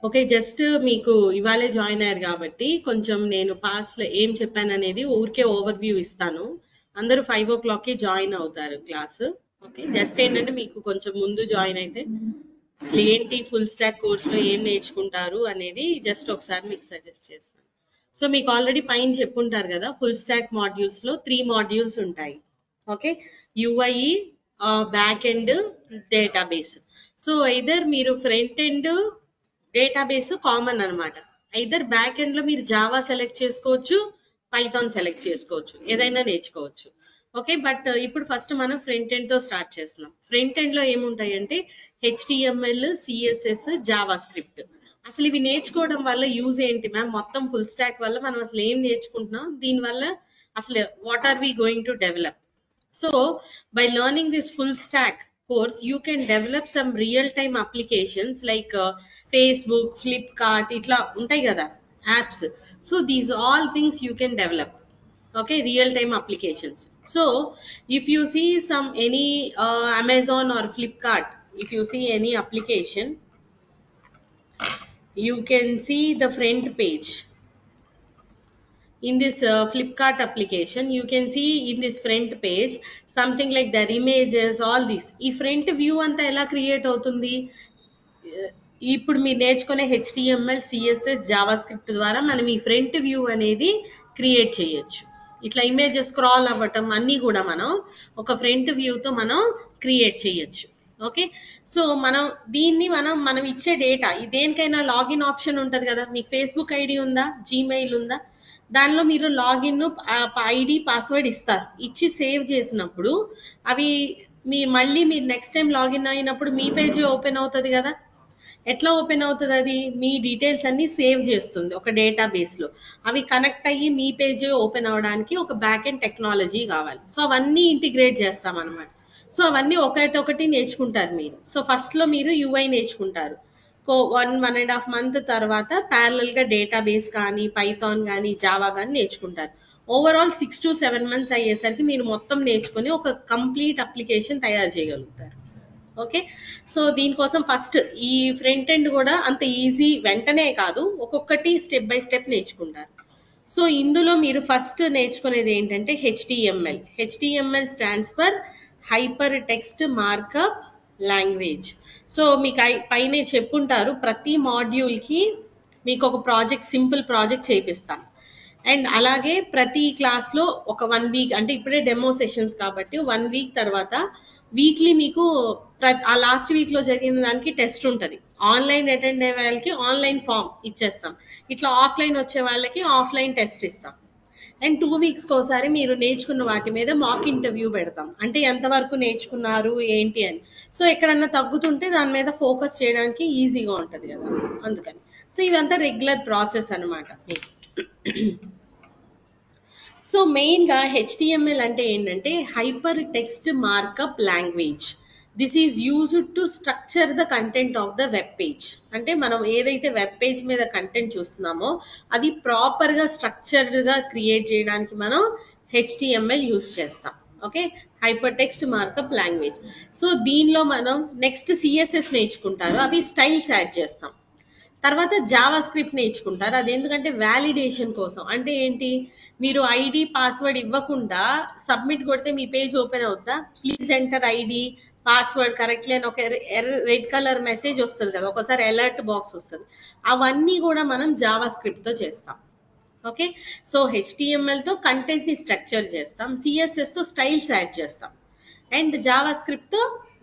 Okay. Just మీకు ఇవాళే join అయ్యారు కాబట్టి కొంచెం నేను పాస్ట్‌లో ఏం చెప్పాననేది ఊరికే ఓవర్‌వ్యూ ఇస్తాను. అందరూ 5:00కి జాయిన్ అవుతారు క్లాసు. ఓకే. జస్ట్ ఏంటంటే మీకు కొంచెం ముందు జాయిన్ అయితే అసలు ఏంటి ఫుల్ స్టాక్ కోర్స్‌లో ఏం నేర్చుకుంటారు అనేది జస్ట్ ఒకసారి మీకు సజెస్ట్ చేస్తాను. సో, మీకు ఆల్రెడీ పైన చెప్పుంటారు కదా! ఫుల్ స్టాక్ మాడ్యూల్స్‌లో 3 మాడ్యూల్స్ ఉంటాయి. Okay. UI, back end, database. So, either మీరు ఫ్రంట్ ఎండ్ డేటాబేస్ కామన్ అనమాట. ఐదర్ బ్యాక్ ఎండ్ లో మీరు జావా సెలెక్ట్ చేసుకోవచ్చు, పైథాన్ సెలెక్ట్ చేసుకోవచ్చు, ఏదైనా నేర్చుకోవచ్చు. ఓకే. బట్ ఇప్పుడు ఫస్ట్ మనం ఫ్రంట్ ఎండ్ తో స్టార్ట్ చేస్తున్నాం. ఫ్రంట్ ఎండ్ లో ఏముంటాయంటే హెచ్టిఎంఎల్, సిఎస్ఎస్, జావా స్క్రిప్ట్. అసలు ఇవి నేర్చుకోవడం వల్ల యూజ్ ఏంటి మ్యామ్? మొత్తం ఫుల్ స్టాక్ వల్ల మనం అసలు ఏం నేర్చుకుంటున్నాం? దీనివల్ల అసలు what are we going to develop? So, by learning this full stack course, you can develop some real time applications like Facebook, Flipkart, itla untai kada apps. So, these all things you can develop. Okay, real time applications. So, if you see some any Amazon or Flipkart, if you see any application, you can see the front page. In this Flipkart application, you can see in this front page something like their images, all this. ఈ front view అంతా ఎలా create అవుతుంది? ఇప్పుడు మీరు నేర్చుకునే HTML, CSS, Java script ద్వారా మనం ఈ ఫ్రంట్ వ్యూ అనేది క్రియేట్ చేయొచ్చు. ఇట్లా ఇమేజెస్ స్క్రాల్ అవ్వటం అన్నీ కూడా మనం ఒక ఫ్రంట్ వ్యూతో మనం క్రియేట్ చేయొచ్చు. ఓకే. సో మనం దీన్ని మనం ఇచ్చే డేటా దేనికైనా లాగిన్ ఆప్షన్ ఉంటుంది కదా. మీకు ఫేస్బుక్ ఐడి ఉందా, జీమెయిల్ ఉందా? దానిలో మీరు లాగిన్ ఐడి పాస్వర్డ్ ఇస్తారు. ఇచ్చి సేవ్ చేసినప్పుడు అవి మళ్ళీ మీరు నెక్స్ట్ టైం లాగిన్ అయినప్పుడు మీ పేజీ ఓపెన్ అవుతుంది కదా. ఎట్లా ఓపెన్ అవుతుంది? అది మీ డీటెయిల్స్ అన్ని సేవ్ చేస్తుంది ఒక డేటాబేస్లో. అవి కనెక్ట్ అయ్యి మీ పేజీ ఓపెన్ అవ్వడానికి ఒక బ్యాక్ ఎండ్ టెక్నాలజీ కావాలి. సో అవన్నీ ఇంటిగ్రేట్ చేస్తాం అనమాట. సో అవన్నీ ఒకటి నేర్చుకుంటారు మీరు. సో ఫస్ట్లో మీరు యూఐ నేర్చుకుంటారు. 1.5 మంత్ తర్వాత ప్యారలల్గా డేటాబేస్ కానీ, పైథాన్ కానీ, జావా కానీ నేర్చుకుంటారు. ఓవరాల్ 6 to 7 months అయ్యేసరికి మీరు మొత్తం నేర్చుకొని ఒక కంప్లీట్ అప్లికేషన్ తయారు చేయగలుగుతారు. ఓకే. సో దీనికోసం ఫస్ట్ ఈ ఫ్రంట్ ఎండ్ కూడా అంత ఈజీ వెంటనే కాదు, ఒక్కొక్కటి స్టెప్ బై స్టెప్ నేర్చుకుంటారు. సో ఇందులో మీరు ఫస్ట్ నేర్చుకునేది ఏంటంటే HTML. HTML stands for hyper text markup language. So మీకు పైనే చెప్పుంటారు ప్రతి మాడ్యూల్కి మీకు ఒక ప్రాజెక్ట్, సింపుల్ ప్రాజెక్ట్ చేపిస్తాం. అండ్ అలాగే ప్రతి క్లాస్లో ఒక 1 వీక్, అంటే ఇప్పుడే డెమో సెషన్స్ కాబట్టి 1 వీక్ తర్వాత వీక్లీ మీకు ఆ లాస్ట్ వీక్లో జరిగిన దానికి టెస్ట్ ఉంటుంది. ఆన్లైన్ అటెండ్ అయ్యే వాళ్ళకి ఆన్లైన్ ఫామ్ ఇచ్చేస్తాం. ఇట్లా ఆఫ్లైన్ వచ్చే వాళ్ళకి ఆఫ్లైన్ టెస్ట్ ఇస్తాం. అండ్ 2 వీక్స్కి ఒకసారి మీరు నేర్చుకున్న వాటి మీద మాక్ ఇంటర్వ్యూ పెడతాం. అంటే ఎంతవరకు నేర్చుకున్నారు ఏంటి అని. సో ఎక్కడన్నా తగ్గుతుంటే దాని మీద ఫోకస్ చేయడానికి ఈజీగా ఉంటుంది కదా, అందుకని. సో ఇవంతా రెగ్యులర్ ప్రాసెస్ అనమాట మీకు. సో మెయిన్గా హెచ్టిఎంఎల్ అంటే ఏంటంటే hyper text markup language. This is used to structure the content of the web page. అంటే మనం ఏదైతే వెబ్ పేజ్ మీద కంటెంట్ చూస్తున్నామో అది ప్రాపర్గా స్ట్రక్చర్డ్గా క్రియేట్ చేయడానికి మనం హెచ్టిఎంఎల్ యూజ్ చేస్తాం. Okay. Hyper text markup language. So దీనిలో మనం నెక్స్ట్ సిఎస్ఎస్ నేర్చుకుంటారు, అవి స్టైల్స్ యాడ్ చేస్తాం. తర్వాత జావా స్క్రిప్ట్ నేర్చుకుంటారు. అది ఎందుకంటే వ్యాలిడేషన్ కోసం. అంటే ఏంటి, మీరు ఐడి పాస్వర్డ్ ఇవ్వకుండా సబ్మిట్ కొడితే మీ పేజ్ ఓపెన్ అవుతుందా? Please enter ID password correctly అని ఒక రెడ్ కలర్ మెసేజ్ వస్తుంది కదా, ఒకసారి అలర్ట్ బాక్స్ వస్తుంది. అవన్నీ కూడా మనం జావా స్క్రిప్ట్తో చేస్తాం. ఓకే. సో హెచ్టిఎంఎల్తో కంటెంట్ని స్ట్రక్చర్ చేస్తాం, సిఎస్ఎస్తో స్టైల్స్ యాడ్ చేస్తాం, అండ్ జావా స్క్రిప్ట్తో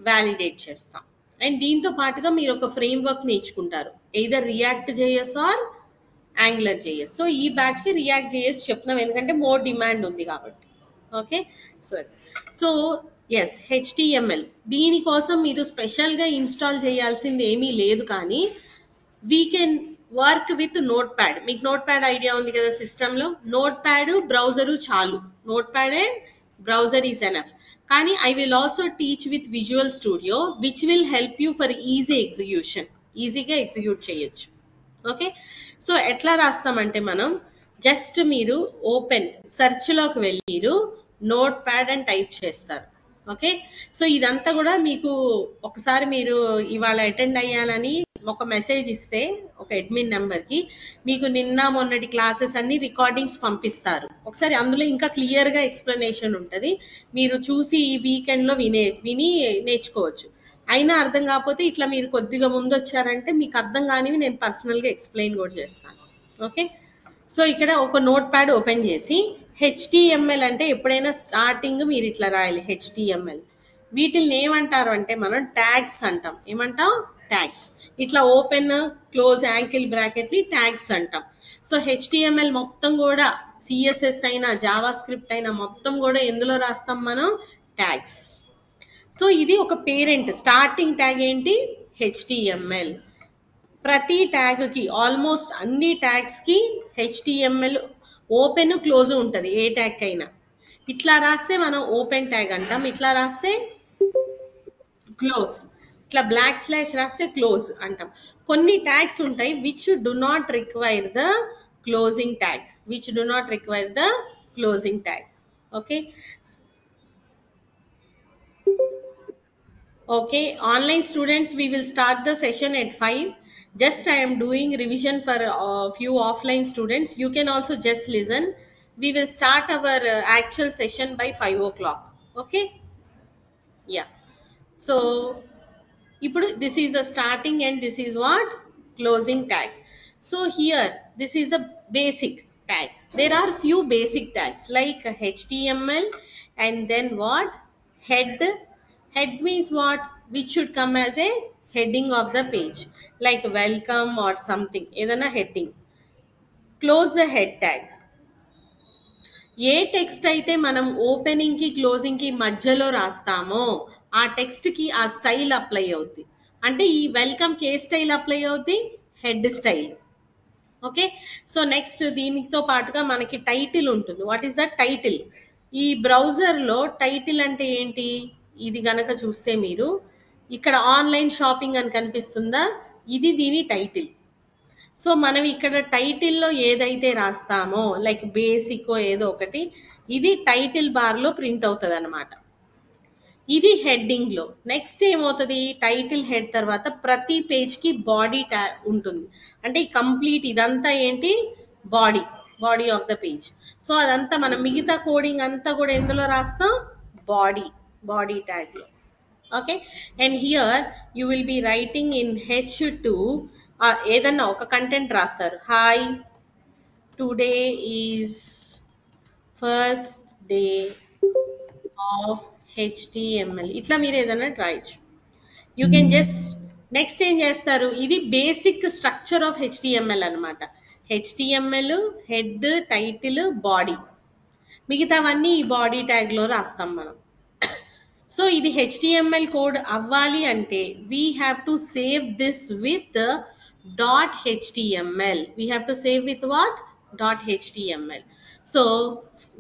వ్యాలిడేట్ చేస్తాం. అండ్ దీంతో పాటుగా మీరు ఒక ఫ్రేమ్ వర్క్ నేర్చుకుంటారు, either React JS or Angular JS. So ఈ బ్యాచ్కి రియాక్ట్ జేఎస్ చెప్తున్నాం ఎందుకంటే మోర్ డిమాండ్ ఉంది కాబట్టి. ఓకే. సో ఎస్ హెచ్టిఎంఎల్ దీనికోసం మీరు స్పెషల్గా ఇన్స్టాల్ చేయాల్సింది ఏమీ లేదు, కానీ we can work with Notepad. మీకు నోట్ ప్యాడ్ ఐడియా ఉంది కదా సిస్టంలో. నోట్ ప్యాడ్, బ్రౌజరు చాలు. Notepad and browser is enough. కానీ I will also teach with Visual Studio which will help you for easy execution. ఈజీగా execute చేయొచ్చు. Okay. So ఎట్లా రాస్తామంటే మనం జస్ట్ మీరు ఓపెన్ సెర్చ్లోకి వెళ్ళి మీరు నోట్ ప్యాడ్ అని టైప్ చేస్తారు. ఓకే. సో ఇదంతా కూడా మీకు ఒకసారి మీరు ఇవాళ అటెండ్ అయ్యాలని ఒక మెసేజ్ ఇస్తే ఒక అడ్మిన్ నెంబర్కి మీకు నిన్న మొన్నటి క్లాసెస్ అన్ని రికార్డింగ్స్ పంపిస్తారు. ఒకసారి అందులో ఇంకా క్లియర్గా ఎక్స్ప్లెనేషన్ ఉంటుంది. మీరు చూసి ఈ వీకెండ్లో విని నేర్చుకోవచ్చు. అయినా అర్థం కాకపోతే ఇట్లా మీరు కొద్దిగా ముందు వచ్చారంటే మీకు అర్థం కానివి నేను పర్సనల్గా ఎక్స్ప్లెయిన్ కూడా చేస్తాను. ఓకే, సో ఇక్కడ ఒక నోట్ ప్యాడ్ ఓపెన్ చేసి హెచ్టిఎంఎల్ అంటే ఎప్పుడైనా స్టార్టింగ్ మీరు ఇట్లా రాయాలి హెచ్టిఎంఎల్. వీటిని ఏమంటారు అంటే మనం ట్యాగ్స్ అంటాం. ఏమంటాం? ట్యాగ్స్. ఇట్లా ఓపెన్ క్లోజ్ యాంకిల్ బ్రాకెట్ని ట్యాగ్స్ అంటాం. సో హెచ్టిఎంఎల్ మొత్తం కూడా సిఎస్ఎస్ అయినా జావా స్క్రిప్ట్ అయినా మొత్తం కూడా ఎందులో రాస్తాం మనం? ట్యాగ్స్. సో ఇది ఒక పేరెంట్. స్టార్టింగ్ ట్యాగ్ ఏంటి? హెచ్టిఎంఎల్. ప్రతి ట్యాగ్కి ఆల్మోస్ట్ అన్ని ట్యాగ్స్కి హెచ్టిఎంఎల్ ఓపెన్ క్లోజ్ ఉంటుంది ఏ ట్యాగ్ అయినా. ఇట్లా రాస్తే మనం ఓపెన్ ట్యాగ్ అంటాం, ఇట్లా రాస్తే క్లోజ్, ఇట్లా బ్లాక్ స్లాష్ రాస్తే క్లోజ్ అంటాం. కొన్ని ట్యాగ్స్ ఉంటాయి which do not require the closing tag, which do not require the closing tag. Okay, okay, online students, we will start the session at 5. Just I am doing revision for a few offline students. You can also just listen. We will start our actual session by 5 o'clock. Okay, yeah. So ఇప్పుడు this is the starting and this is what? Closing tag. So here this is a basic tag. There are few basic tags like HTML and then what? Head. Head means what? Which should come as a heading of the page, like welcome or something, ఏదైనా heading. Close the head tag. A text అయితే మనం ఓపెనింగ్కి క్లోజింగ్కి మధ్యలో రాస్తామో ఆ టెక్స్ట్కి ఆ style apply అవుద్ది. అంటే ఈ వెల్కమ్కి ఏ స్టైల్ అప్లై అవుద్ది? Head style. Okay, so next దీనితో పాటుగా మనకి టైటిల్ ఉంటుంది. What is the title? ఈ బ్రౌజర్లో టైటిల్ అంటే ఏంటి? ఇది గనక చూస్తే మీరు ఇక్కడ ఆన్లైన్ షాపింగ్ అని కనిపిస్తుందా? ఇది దీని టైటిల్. సో మనం ఇక్కడ టైటిల్లో ఏదైతే రాస్తామో లైక్ బేసిక్ ఏదో ఒకటి, ఇది టైటిల్ బార్లో ప్రింట్ అవుతుంది అనమాట. ఇది హెడ్డింగ్లో. నెక్స్ట్ ఏమవుతుంది? టైటిల్ హెడ్ తర్వాత ప్రతి పేజ్కి బాడీ ఉంటుంది. అంటే ఈ కంప్లీట్ ఇదంతా ఏంటి? Body, body of the page. So అదంతా మనం మిగతా కోడింగ్ అంతా కూడా ఎందులో రాస్తాం? బాడీ, బాడీ ట్యాగ్లో. Okay, and here you will be writing in H2 ఏదన్నా ఒక కంటెంట్ రాస్తారు. Hi, today is first day of HTML. ఇట్లా మీరు ఏదైనా రాయొచ్చు. యూ కెన్ జస్ట్ నెక్స్ట్ ఏం చేస్తారు? ఇది బేసిక్ స్ట్రక్చర్ ఆఫ్ HTML అనమాట. HTML హెడ్, టైటిల్, బాడీ, మిగతావన్నీ ఈ బాడీ ట్యాగ్లో రాస్తాం మనం. సో ఇది HTML కోడ్ అవ్వాలి అంటే we have to save this with .html. We have to save with what? .html. So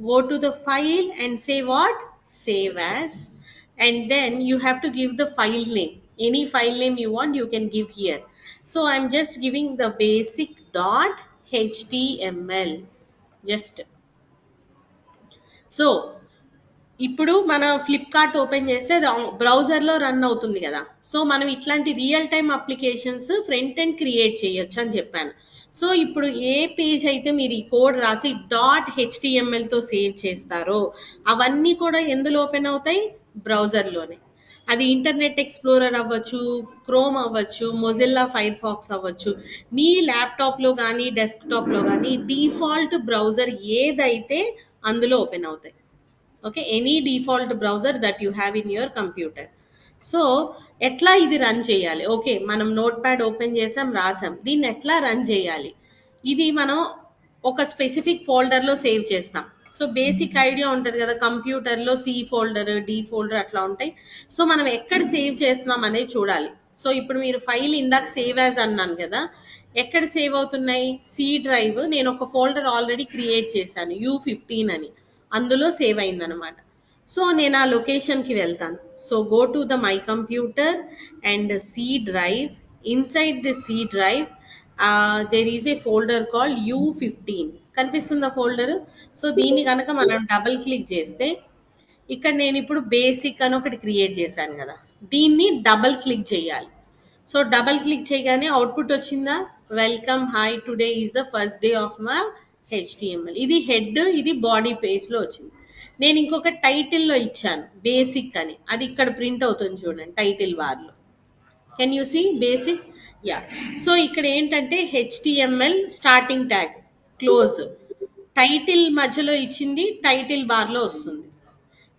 go to the file and say what? Save as. And then you have to give the file name. Any file name you want, you can give here. So I'm just giving the basic .html. Just so ఇప్పుడు మన Flipkart open చేస్తే అది బ్రౌజర్లో run అవుతుంది కదా. So మనం ఇట్లాంటి real time applications front end create చేయొచ్చు అని చెప్పాను. సో ఇప్పుడు ఏ పేజ్ అయితే మీరు ఈ కోడ్ రాసి .htmlతో సేవ్ చేస్తారో అవన్నీ కూడా ఎందులో ఓపెన్ అవుతాయి? బ్రౌజర్లోనే. అది ఇంటర్నెట్ ఎక్స్ప్లోరర్ అవ్వచ్చు, క్రోమ్ అవ్వచ్చు, మొజిల్లా ఫైర్ ఫాక్స్ అవ్వచ్చు. మీ ల్యాప్టాప్లో కానీ డెస్క్టాప్లో కానీ డిఫాల్ట్ బ్రౌజర్ ఏదైతే అందులో ఓపెన్ అవుతాయి. Okay, any default browser that you have in your computer. So ఎట్లా ఇది రన్ చేయాలి? ఓకే, మనం నోట్ ప్యాడ్ ఓపెన్ చేసాం, రాసాం. దీన్ని ఎట్లా రన్ చేయాలి? ఇది మనం ఒక స్పెసిఫిక్ ఫోల్డర్లో సేవ్ చేస్తాం. సో బేసిక్ ఐడియా ఉంటుంది కదా, కంప్యూటర్లో C ఫోల్డర్, D ఫోల్డర్ అట్లా ఉంటాయి. సో మనం ఎక్కడ సేవ్ చేస్తున్నాం అనేది చూడాలి. సో ఇప్పుడు మీరు ఫైల్ ఇందాక సేవ్ యాజ్ అన్నాను కదా, ఎక్కడ సేవ్ అవుతున్నాయి? C drive. నేను ఒక ఫోల్డర్ ఆల్రెడీ క్రియేట్ చేశాను U15 అని, అందులో సేవ్ అయిందనమాట. సో నేను ఆ లొకేషన్కి వెళ్తాను. So go to the my computer and C drive. Inside the C drive there is a folder called U15. కనిపిస్తుందా ఫోల్డర్? సో దీన్ని కనుక మనం డబుల్ క్లిక్ చేస్తే ఇక్కడ నేను ఇప్పుడు బేసిక్ అని ఒకటి క్రియేట్ చేశాను కదా, దీన్ని డబుల్ క్లిక్ చేయాలి. సో డబల్ క్లిక్ చేయగానే అవుట్పుట్ వచ్చిందా, welcome hi today is the first day of my HTML. ఇది హెడ్, ఇది బాడీ పేజ్లో వచ్చింది. నేను ఇంకొక టైటిల్లో ఇచ్చాను బేసిక్ అని, అది ఇక్కడ ప్రింట్ అవుతుంది చూడండి టైటిల్ బార్లో. Can you see basic? Yeah. So ఇక్కడ ఏంటంటే HTML starting tag close, title మధ్యలో ఇచ్చింది టైటిల్ బార్లో వస్తుంది,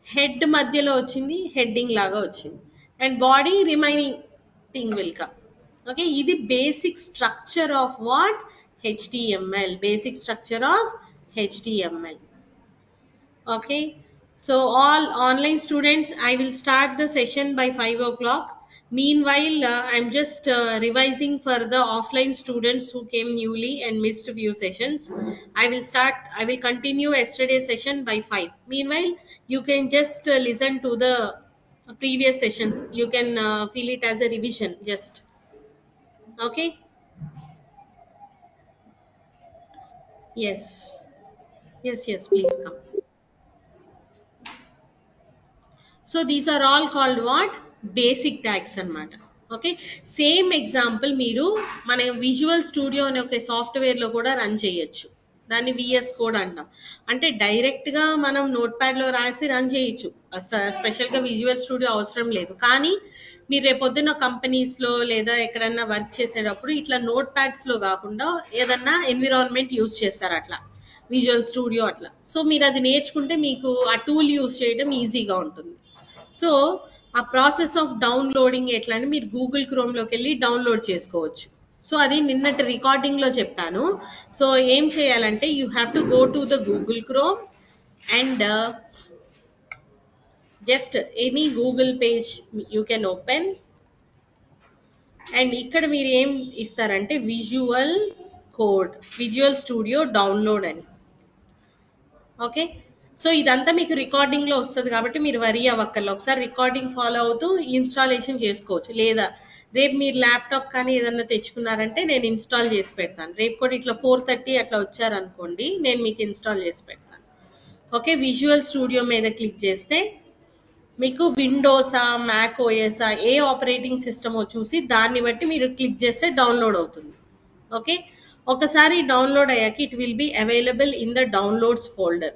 హెడ్ మధ్యలో వచ్చింది హెడ్డింగ్ లాగా వచ్చింది, and body remaining thing will come. Okay, ఇది basic structure of what, HTML, basic structure of HTML. Okay, so all online students, I will start the session by 5 o'clock. Meanwhile, I'm just revising for the offline students who came newly and missed a few sessions. I will continue yesterday's session by 5. Meanwhile, you can just listen to the previous sessions. You can feel it as a revision, just. Okay, yes, yes, please come. So these are all called what, basic tags అనమాట. Okay, same example మీరు మన visual studio అనే ఒక సాఫ్ట్వేర్లో కూడా run చేయొచ్చు. దాన్ని VS code అంటాం. అంటే డైరెక్ట్గా మనం నోట్ ప్యాడ్లో రాసి రన్ చేయొచ్చు, స్పెషల్గా విజువల్ స్టూడియో అవసరం లేదు. కానీ మీరు రేపొద్దున కంపెనీస్లో లేదా ఎక్కడన్నా వర్క్ చేసేటప్పుడు ఇట్లా నోట్ ప్యాడ్స్లో కాకుండా ఏదన్నా ఎన్విరాన్మెంట్ యూస్ చేస్తారు అట్లా, విజువల్ స్టూడియో అట్లా. సో మీరు అది నేర్చుకుంటే మీకు ఆ టూల్ యూస్ చేయడం ఈజీగా ఉంటుంది. సో ఆ ప్రాసెస్ ఆఫ్ డౌన్లోడింగ్ ఎట్లా అంటే మీరు గూగుల్ క్రోమ్లోకి వెళ్ళి డౌన్లోడ్ చేసుకోవచ్చు. సో అది నిన్నటి రికార్డింగ్లో చెప్పాను. సో ఏం చేయాలంటే you have to go to the Google chrome and just any Google page you can open. And ఇక్కడ మీరు ఏం ఇస్తారంటే visual code, visual studio download అని. ఓకే, సో ఇదంతా మీకు రికార్డింగ్లో వస్తుంది కాబట్టి మీరు వరీ అవ్వక్కర్లేదు. ఒకసారి రికార్డింగ్ ఫాలో అవుతూ ఇన్స్టాలేషన్ చేసుకోవచ్చు. లేదా రేపు మీరు ల్యాప్టాప్ కానీ ఏదన్నా తెచ్చుకున్నారంటే నేను ఇన్స్టాల్ చేసి పెడతాను. రేపు కూడా ఇట్లా 4:30 అట్లా వచ్చారనుకోండి, నేను మీకు ఇన్స్టాల్ చేసి పెడతాను. ఓకే, విజువల్ స్టూడియో మీద క్లిక్ చేస్తే మీకు విండోసా మ్యాక్ ఓఎసా ఏ ఆపరేటింగ్ సిస్టమో చూసి దాన్ని బట్టి మీరు క్లిక్ చేస్తే డౌన్లోడ్ అవుతుంది. ఓకే, ఒకసారి డౌన్లోడ్ అయ్యాక it will be available in the downloads folder.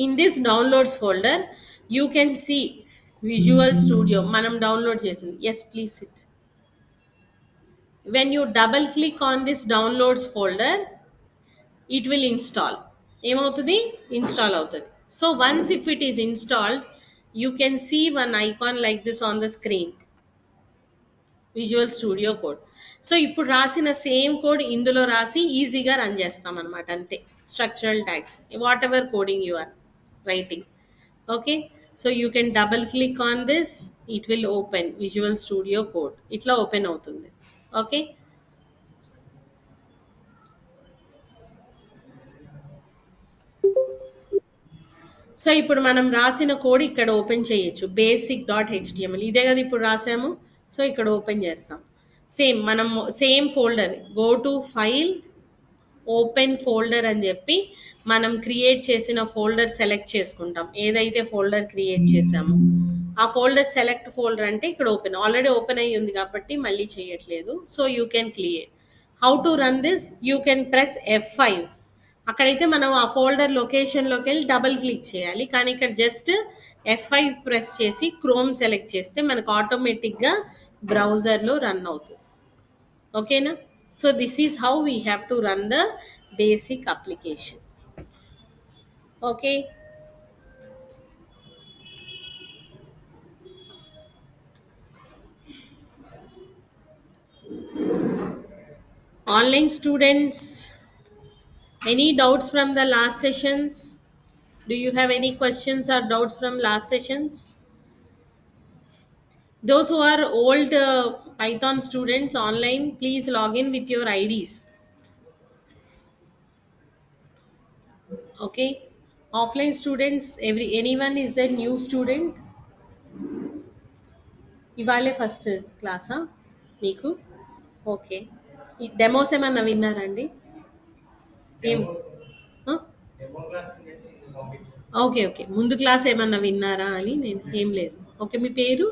In this downloads folder you can see Visual Studio manam download chesindi. Yes, please sit. When you double click on this downloads folder, it will install. Emavutadi, install avutadi. So once if it is installed, you can see one icon like this on the screen, Visual Studio Code. So ఇప్పుడు రాసిన same code ఇందులో రాసి ఈజీగా run చేస్తాం అనమాట, అంతే. Structural tags, whatever coding you are writing. Okay, so you can double click on this, it will open Visual Studio Code, itla open avutundi. Okay, so ఇప్పుడు మనం రాసిన కోడ్ ఇక్కడ ఓపెన్ చేయొచ్చు, basic.html ఇదే కదా ఇప్పుడు రాసాము. సో ఇక్కడ open చేస్తాం, సేమ్ మనం same folder, go to file open folder అని చెప్పి మనం క్రియేట్ చేసిన ఫోల్డర్ సెలెక్ట్ చేసుకుంటాం. ఏదైతే ఫోల్డర్ క్రియేట్ చేసామో ఆ ఫోల్డర్ సెలెక్ట్ ఫోల్డర్ అంటే ఇక్కడ ఓపెన్, ఆల్రెడీ ఓపెన్ అయ్యి ఉంది కాబట్టి మళ్ళీ చేయట్లేదు. So you can create. How to run this, you can press F5. అక్కడైతే మనం ఆ ఫోల్డర్ లొకేషన్లోకి వెళ్ళి డబుల్ క్లిక్ చేయాలి, కానీ ఇక్కడ జస్ట్ F5 ప్రెస్ చేసి క్రోమ్ సెలెక్ట్ చేస్తే మనకు ఆటోమేటిక్గా బ్రౌజర్లో రన్ అవుతుంది. ఓకేనా? So this is how we have to run the basic application. Okay, online students, any doubts from the last sessions? Do you have any questions or doubts from last sessions? Those who are old Python students online, please log in with your IDs. Okay, offline students, anyone is the new student? ఇవాళే first క్లాసా మీకు? Okay, ఈ demos ఏమన్నా విన్నారండి? ఏం? Okay, ముందు class ఏమన్నా విన్నారా అని. నేను ఏం లేదు. ఓకే, మీ పేరు?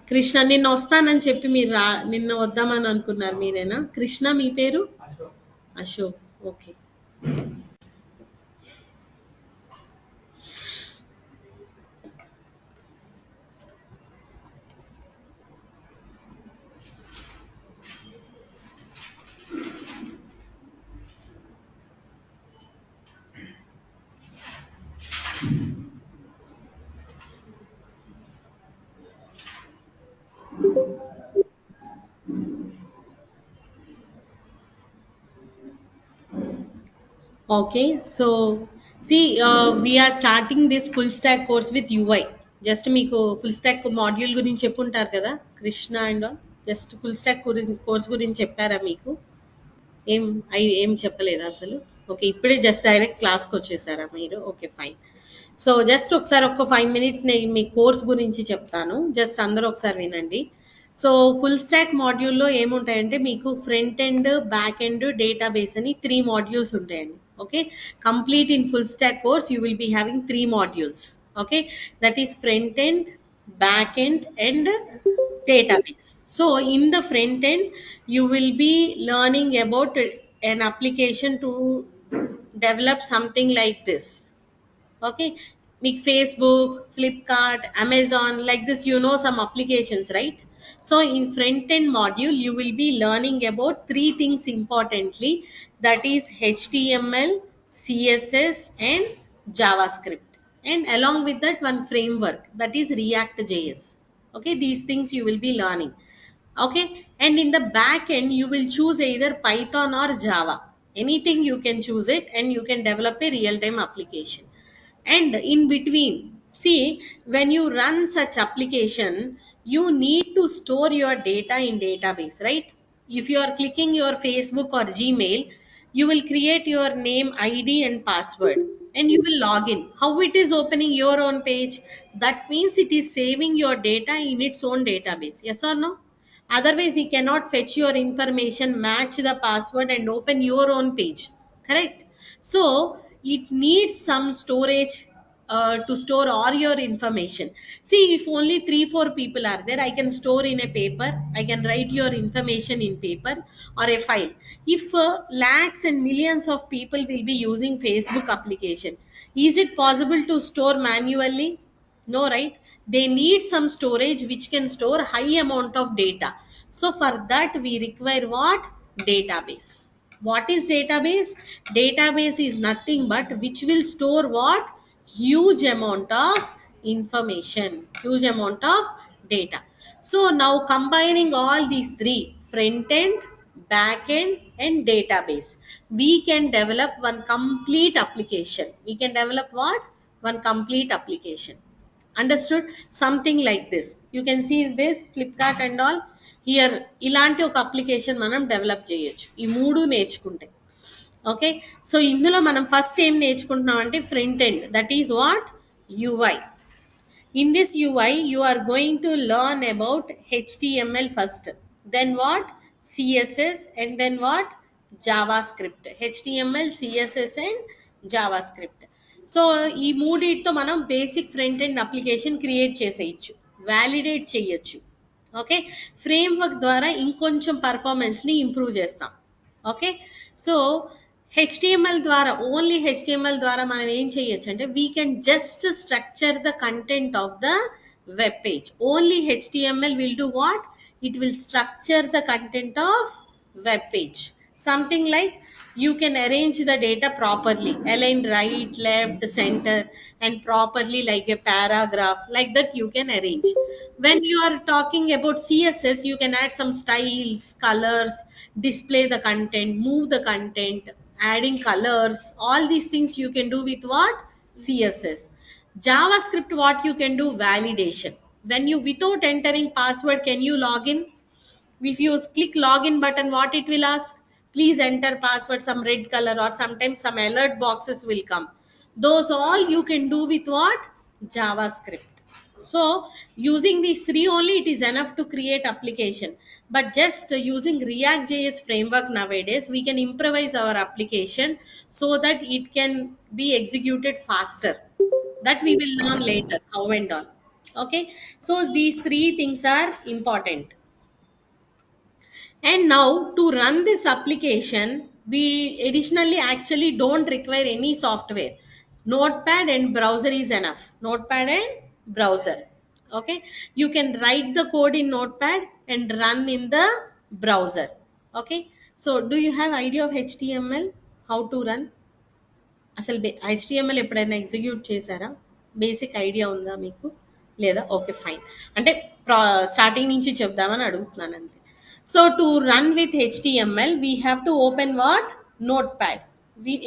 కృష్ణ నిన్న వస్తానని చెప్పి మీరు నిన్న వద్దామని అనుకున్నారు మీరేనా? కృష్ణ మీ పేరు? Ashok. Okay. Okay, so see, we are starting this full stack course with UI. Just మీకు ఫుల్ స్టాక్ మాడ్యూల్ గురించి చెప్పుంటారు కదా Krishna and just full stack course గురించి చెప్పారా మీకు? ఏం ఏం చెప్పలేదా అసలు? ఓకే, ఇప్పుడే జస్ట్ డైరెక్ట్ క్లాస్కి వచ్చేసారా మీరు? Okay, fine. సో జస్ట్ ఒకసారి ఒక 5 మినిట్స్ నేను మీ కోర్స్ గురించి చెప్తాను, జస్ట్ అందరూ ఒకసారి వినండి. సో ఫుల్ స్టాక్ మాడ్యూల్లో ఏముంటాయంటే మీకు front end, back end, database అని 3 మాడ్యూల్స్ ఉంటాయండి. Okay, complete in full stack course you will be having 3 modules. Okay, that is front end, back end and database. So in the front end you will be learning about an application to develop something like this. Okay, make Facebook, Flipkart, Amazon, like this, you know, some applications, right? So in front end module you will be learning about three things importantly, that is HTML, CSS and JavaScript, and along with that one framework, that is React JS. Okay, these things you will be learning. Okay, and in the back end you will choose either Python or Java, anything you can choose it, and you can develop a real time application. And in between, see, when you run such application you need to store your data in database, right? If you are clicking your Facebook or Gmail, you will create your name, ID and password, and you will log in. How it is opening your own page? That means it is saving your data in its own database, yes or no? Otherwise he cannot fetch your information, match the password and open your own page, correct? So it needs some storage to store all your information. See, if only 3 4 people are there, I can store in a paper, I can write your information in paper or a file. If lakhs and millions of people will be using Facebook application, is it possible to store manually? No, right? They need some storage which can store high amount of data. So for that we require what? Database. What is database? Database is nothing but which will store what? Huge amount of information, huge amount of data. So now combining all these three, front end, back end and database, we can develop one complete application. We can develop what? One complete application. Understood? Something like this, you can see is this Flipkart and all. Here ఇలాంటి ఒక application మనం develop చేయొచ్చు ఈ మూడు నేర్చుకుంటే. Okay, so ఇందులో మనం first ఏం నేర్చుకుంటున్నాం అంటే front end, that is what? UI. In this UI, you are going to learn about HTML first, then what? CSS, and then what? JavaScript. HTML, CSS, and JavaScript. So ఈ మూడిటితో మనం basic front end application create చేసేయచ్చు, validate చేయొచ్చు. Okay, frame work ద్వారా ఇంకొంచెం పర్ఫార్మెన్స్ని improve చేస్తాం. Okay, so HTML ద్వారా, only HTML ద్వారా మనం ఏం చేయొచ్చు అంటే we can just structure the content of the web page. Only HTML will do what? It will structure the content of web page. Something like you can arrange the data properly, align right, left, center, and properly like a paragraph, like that you can arrange. When you are talking about CSS, you can add some styles, colors, display the content, move the content, adding colors, all these things you can do with what? CSS. JavaScript, what you can do? Validation. When you, without entering password, can you log in? If you click login button, what it will ask? Please enter password, some red color, or sometimes some alert boxes will come. Those all you can do with what? JavaScript. So using these three only, it is enough to create application. But just using React JS framework nowadays, we can improvise our application so that it can be executed faster. That we will learn later how and all. Okay, so these three things are important. And now to run this application, we additionally actually don't require any software. Notepad and browser is enough. Notepad and browser. Okay. You can write the code in Notepad and run in the browser. Okay. So do you have idea of HTML? How to run? అసలు HTML ఎప్పుడైనా execute చేశారా? Basic idea ఉందా మీకు? లేదా? Okay, fine. అంటే starting నుంచి చెప్దామని అడుగుతున్నాను అంతే. So to run with HTML we have to open what? Notepad.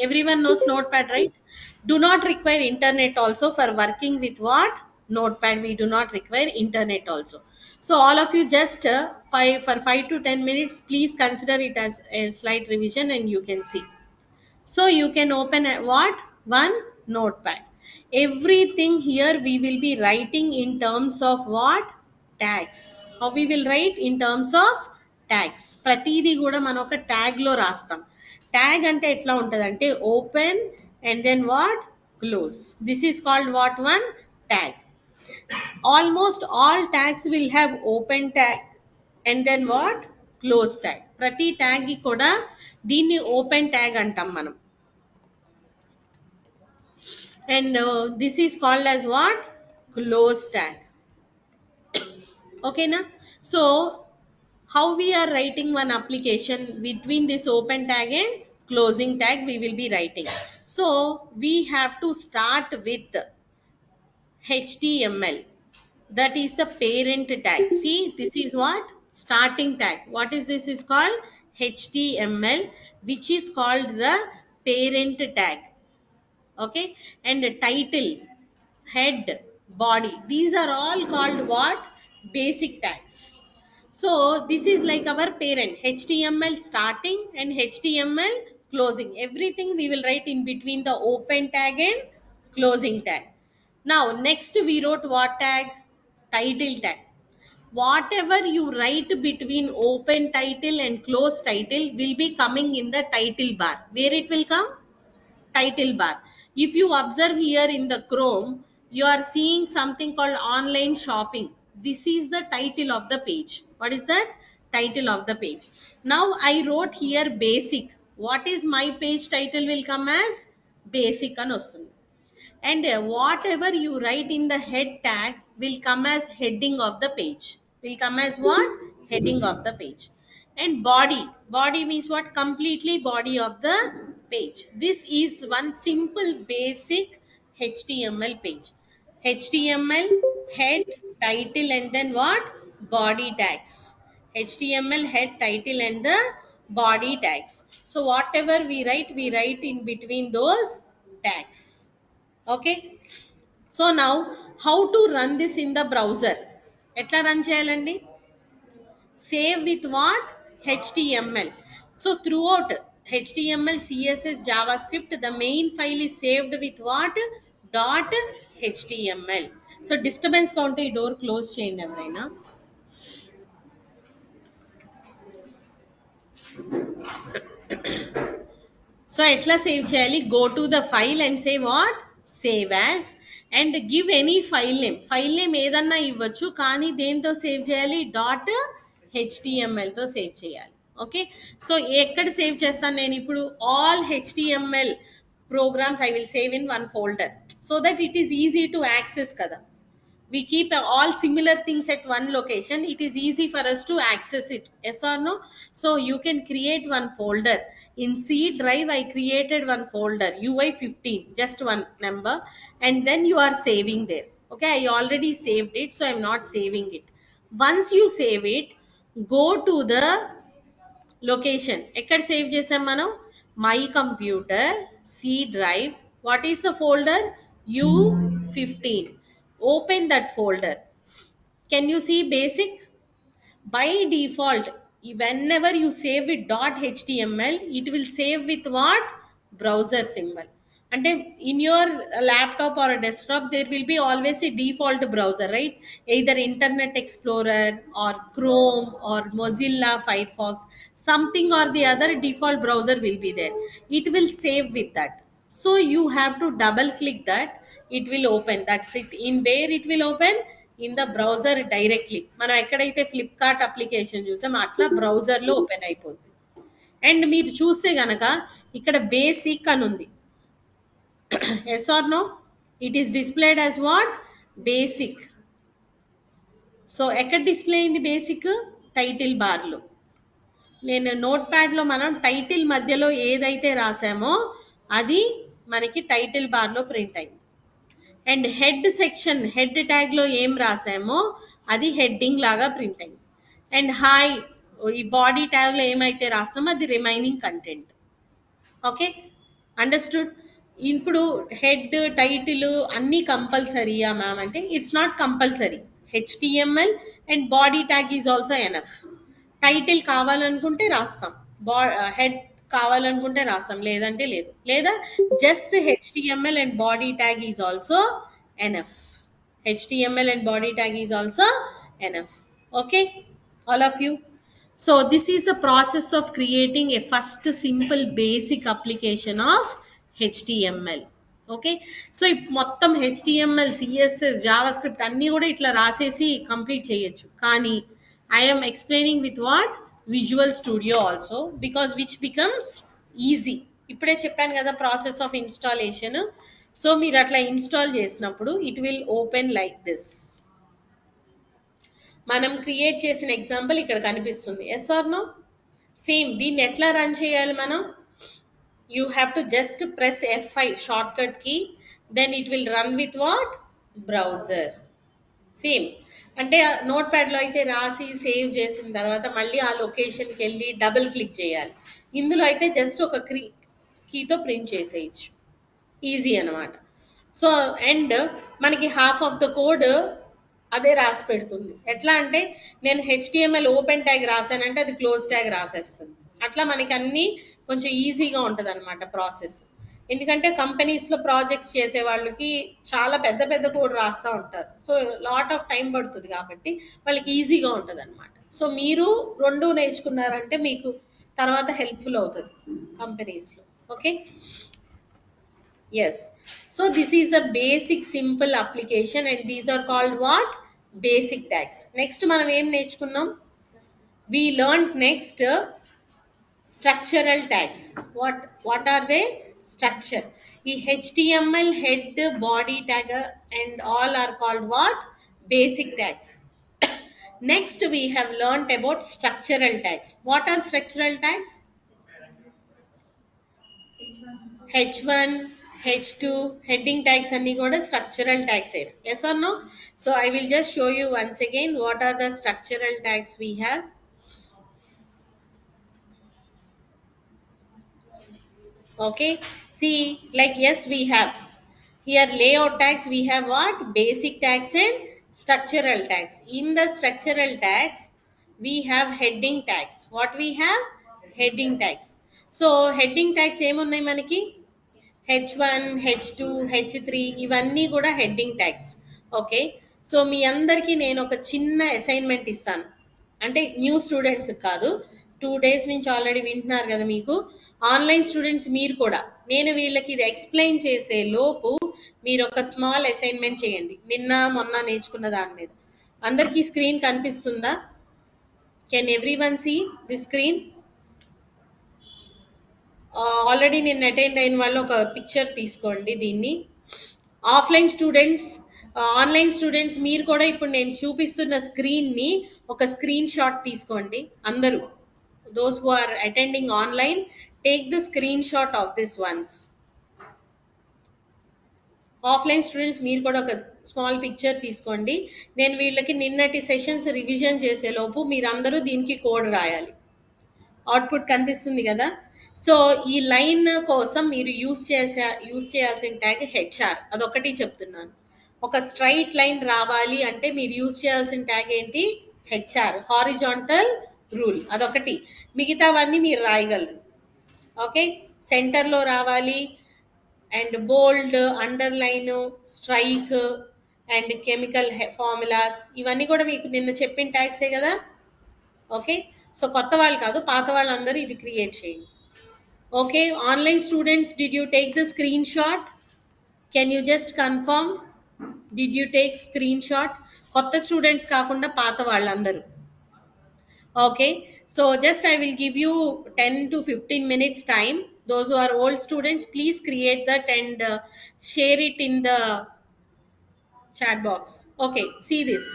Everyone knows notepad, right? Do not require internet also for working with what? Notepad. We do not require internet also. So all of you just 5 to 10 minutes, please consider it as a slight revision and you can see. So you can open a what? One notepad. Everything here we will be writing in terms of what? Tags. How we will write? In terms of tags. ప్రతిదీ కూడా మనం ఒక tag లో రాస్తాం. Tag అంటే ఎట్లా ఉంటుంది అంటే open and then what? Close. This is called what? One tag. Almost all tags will have open tag and then what? Close tag. ప్రతి ట్యాగ్ కి కూడా దీన్ని ఓపెన్ ట్యాగ్ అంటాం మనం. And this is called as what? Close tag. Okay na? So how we are writing one application between this open tag and closing tag we will be writing. So we have to start with HTML. That is the parent tag. See, this is what? Starting tag. What is this is called? HTML, which is called the parent tag. Okay, and the title, head, body, these are all called what? Basic tags. So this is like our parent, HTML starting and HTML closing. Everything we will write in between the open tag and closing tag. Now next we wrote what tag? Title tag. Whatever you write between open title and close title will be coming in the title bar. Where it will come? Title bar. If you observe here in the Chrome, you are seeing something called online shopping. This is the title of the page. What is that? Title of the page. Now I wrote here basic. What is my page title will come as? Basic అని వస్తుంది. And whatever you write in the head tag will come as heading of the page. Will come as what? Heading of the page. And body means what? Completely body of the page. This is one simple basic HTML page. HTML, head, title, and then what? Body tags. HTML, head, title, and the body tags. So whatever we write in between those tags. Okay, so now how to run this in the browser? ఎట్లా run చేయాలండి? Save with what? HTML. So throughout HTML, CSS, JavaScript, the main file is saved with what? Dot HTML. So disturbance counter ఈ door close చేయండి ఎవరైనా. So ఎట్లా save చేయాలి? Go to the file and say what? Save as and give any file name. File name ఏదన్నా ఇవ్వచ్చు, కానీ దేంతో save చేయాలి? డాట్ హెచ్టిఎంఎల్తో సేవ్ చేయాలి. ఓకే, సో ఎక్కడ సేవ్ చేస్తాను నేను ఇప్పుడు? All HTML programs I will save in one folder so that it is easy to access కదా. We keep all similar things at one location, it is easy for us to access it. Yes or no? So you can create one folder. In C drive I created one folder UI15, just one number, and then you are saving there. Okay, I already saved it, so I'm not saving it. Once you save it, go to the location. ఎక్కడ save చేసాం మనం? My computer, C drive. What is the folder? U15. Open that folder. Can you see basic? By default, whenever you save with .html, it will save with what? Browser symbol. And in your laptop or a desktop, there will be always a default browser, right? Either Internet Explorer or Chrome or Mozilla Firefox, something or the other default browser will be there. It will save with that. So you have to double click that, it will open. That's it. In where it will open? In the browser directly. మనం ఎక్కడైతే Flipkart application చూసాం అట్లా బ్రౌజర్లో open అయిపోద్ది. And మీరు చూస్తే గనక ఇక్కడ బేసిక్ అని ఉంది. Yes or no? It is displayed as what? Basic. So ఎక్కడ డిస్ప్లే అయింది బేసిక్? టైటిల్ బార్లో. నేను నోట్ ప్యాడ్లో మనం టైటిల్ మధ్యలో ఏదైతే రాసామో అది మనకి టైటిల్ బార్లో ప్రింట్ అయింది. అండ్ హెడ్ సెక్షన్, హెడ్ ట్యాగ్లో ఏం రాసామో అది హెడ్డింగ్ లాగా ప్రింట్ అయింది. అండ్ హాయ్ ఈ బాడీ ట్యాగ్లో ఏమైతే రాస్తామో అది రిమైనింగ్ కంటెంట్. Okay, understood? ఇప్పుడు హెడ్, టైటిల్ అన్నీ కంపల్సరీయా మ్యామ్ అంటే it's not compulsory. HTML and body tag is also enough. Title కావాలనుకుంటే రాస్తాం, హెడ్ కావాలనుకుంటే రాస్తాం, లేదంటే లేదు. లేదా just HTML and body tag is also enough. HTML and body tag is also enough. Okay, all of you. So this is the process of creating a first simple basic application of HTML. Okay, so మొత్తం HTML, CSS, JavaScript అన్నీ కూడా ఇట్లా రాసేసి complete చేయొచ్చు. కానీ I'm explaining with what? Visual studio also, because which becomes easy. ఇప్పుడే చెప్పాను కదా ప్రాసెస్ ఆఫ్ ఇన్స్టాలేషన్. సో మీరు అట్లా ఇన్స్టాల్ చేసినప్పుడు it will open like this. మనం క్రియేట్ చేసిన ఎగ్జాంపుల్ ఇక్కడ కనిపిస్తుంది. Yes or no? సేమ్ దీన్ని ఎట్లా రన్ చేయాలి మనం? You have to just press F5 shortcut key, then it will run with what? Browser. Same అంటే నోట్ ప్యాడ్లో అయితే రాసి సేవ్ చేసిన తర్వాత మళ్ళీ ఆ లొకేషన్కి వెళ్ళి డబుల్ క్లిక్ చేయాలి. ఇందులో అయితే జస్ట్ ఒక కీతో ప్రింట్ చేసేయచ్చు. ఈజీ అనమాట. సో అండ్ మనకి హాఫ్ ఆఫ్ ద కోడ్ అదే రాసి పెడుతుంది. ఎట్లా అంటే నేను HTML ఓపెన్ ట్యాగ్ రాశానంటే అది క్లోజ్ ట్యాగ్ రాసేస్తుంది. అట్లా మనకి అన్నీ కొంచెం ఈజీగా ఉంటుంది అనమాట ప్రాసెస్. ఎందుకంటే కంపెనీస్లో ప్రాజెక్ట్స్ చేసే వాళ్ళకి చాలా పెద్ద పెద్ద కోడ్ రాస్తూ ఉంటారు. సో లాట్ ఆఫ్ టైం పడుతుంది కాబట్టి వాళ్ళకి ఈజీగా ఉంటుంది అనమాట. సో మీరు రెండు నేర్చుకున్నారంటే మీకు తర్వాత హెల్ప్ఫుల్ అవుతుంది కంపెనీస్లో. Okay, yes. So this is a basic simple application and these are called what? Basic tags. Next మనం ఏం నేర్చుకున్నాం? We learned next structural tags. What are they? Structure. ఈ HTML head, body tag and all are called what? Basic tags. Next we have learned about structural tags. What are structural tags? H1, H2, heading tags అన్ని కూడా structural tags. Yes or no? So I will just show you once again what are the structural tags we have. Okay, see, like yes, we have here layout tags, we have what? Basic tags and structural tags. In the structural tags we have heading tags. What we have? Heading tags. So heading tags ఏమున్నాయి మనకి? H1, H2, H3 ఇవన్నీ కూడా heading tags. Okay, so మీ అందరికీ నేను ఒక చిన్న assignment ఇస్తాను. అంటే న్యూ స్టూడెంట్స్ కాదు, 2 days నుంచి ఆల్రెడీ వింటున్నారు కదా, మీకు ఆన్లైన్ స్టూడెంట్స్ మీరు కూడా. నేను వీళ్ళకి ఇది ఎక్స్ప్లెయిన్ చేసే లోపు మీరు ఒక స్మాల్ అసైన్మెంట్ చేయండి నిన్న మొన్న నేర్చుకున్న దాని మీద. అందరికీ స్క్రీన్ కనిపిస్తుందా? Can everyone see the screen? Already నేను అటెండ్ అయిన వాళ్ళు ఒక పిక్చర్ తీసుకోండి. దీన్ని ఆఫ్లైన్ స్టూడెంట్స్, ఆన్లైన్ స్టూడెంట్స్ మీరు కూడా ఇప్పుడు నేను చూపిస్తున్న స్క్రీన్ని ఒక స్క్రీన్ షాట్ తీసుకోండి అందరూ. Those who are attending online, take the screenshot of this ones. Offline students మీరు కూడా ఒక స్మాల్ పిక్చర్ తీసుకోండి. నేను వీళ్ళకి నిన్నటి సెషన్స్ రివిజన్ చేసేలోపు మీరందరూ దీనికి కోడ్ రాయాలి. అవుట్పుట్ కనిపిస్తుంది కదా. సో ఈ లైన్ కోసం మీరు యూస్ చేయాల్సిన ట్యాగ్ హెచ్ఆర్, అదొకటి చెప్తున్నాను. ఒక స్ట్రైట్ లైన్ రావాలి అంటే మీరు యూస్ చేయాల్సిన ట్యాగ్ ఏంటి? హెచ్ఆర్, హారిజాంటల్ రూల్, అదొకటి. మిగతావన్నీ మీరు రాయగలరు. ఓకే, సెంటర్లో రావాలి and bold, underline, strike and chemical formulas, ఇవన్నీ కూడా మీకు నిన్న చెప్పిన ట్యాగ్సే కదా. ఓకే, సో కొత్త వాళ్ళు కాదు, పాత వాళ్ళందరూ ఇది క్రియేట్ చేయండి. Okay, online students, did you take the screen shot? Can you just confirm? Did you take screen shot? కొత్త స్టూడెంట్స్ కాకుండా పాత వాళ్ళందరూ. Okay. So just I will give you 10 to 15 minutes time. Those who are old students, please create that and share it in the chat box. Okay, see this.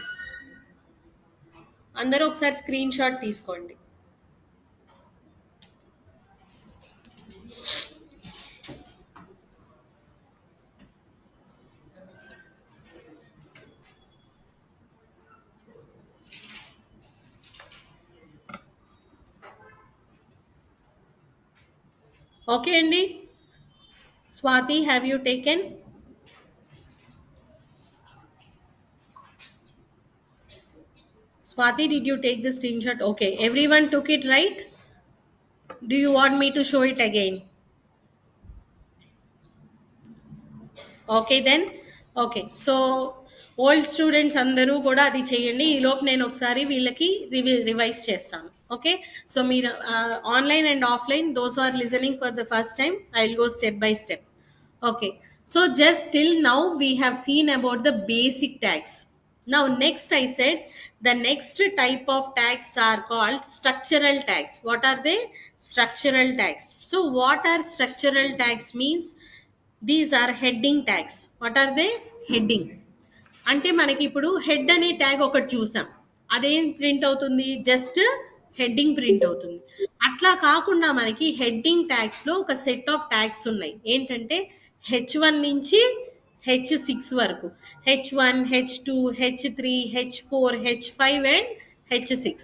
అందరూ ఒకసారి screen shot తీసుకోండి. Okay అండి. Swathi, have you taken? Swati, did you take the screenshot? Okay, everyone took it, right? Do you want me to show it again? Okay then. Okay, so old students అందరూ కూడా అది చేయండి. ఈలోపు నేను ఒకసారి వీళ్ళకి రివైజ్ చేస్తాను. ఓకే, సో మీరు online and offline those are listening for the first time, I will go step by step. Okay, so just till now we have seen about the basic tags. Now next I said the next type of tags are called structural tags. What are they? Structural tags. So what are structural tags means? These are heading tags. What are they? Heading. అంటే మనకి ఇప్పుడు head అనే tag ఒకటి చూసాం, అదేం print అవుతుంది? Just heading print అవుతుంది. అట్లా కాకుండా మనకి హెడ్డింగ్ ట్యాగ్స్ లో ఒక సెట్ ఆఫ్ ట్యాగ్స్ ఉన్నాయి. ఏంటంటే H1 నుంచి H6 వరకు, H1, H2, H3, H4, H5 and H6.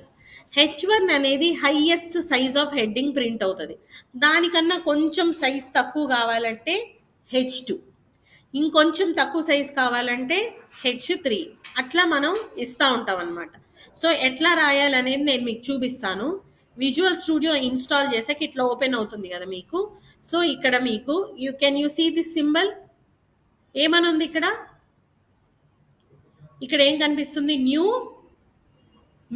H1 అనేది highest size of heading print అవుతుంది. దానికన్నా కొంచెం సైజ్ తక్కువ కావాలంటే H2, ఇంకొంచెం తక్కువ సైజ్ కావాలంటే H3. అట్లా మనం ఇస్తూ ఉంటాం అనమాట. సో ఎట్లా రాయాలనేది నేను మీకు చూపిస్తాను. విజువల్ స్టూడియో ఇన్స్టాల్ చేసాక ఇట్లా ఓపెన్ అవుతుంది కదా మీకు. సో ఇక్కడ మీకు యూ సీ దిస్ సింబల్. ఏమని ఉంది ఇక్కడ? ఇక్కడ ఏం కనిపిస్తుంది?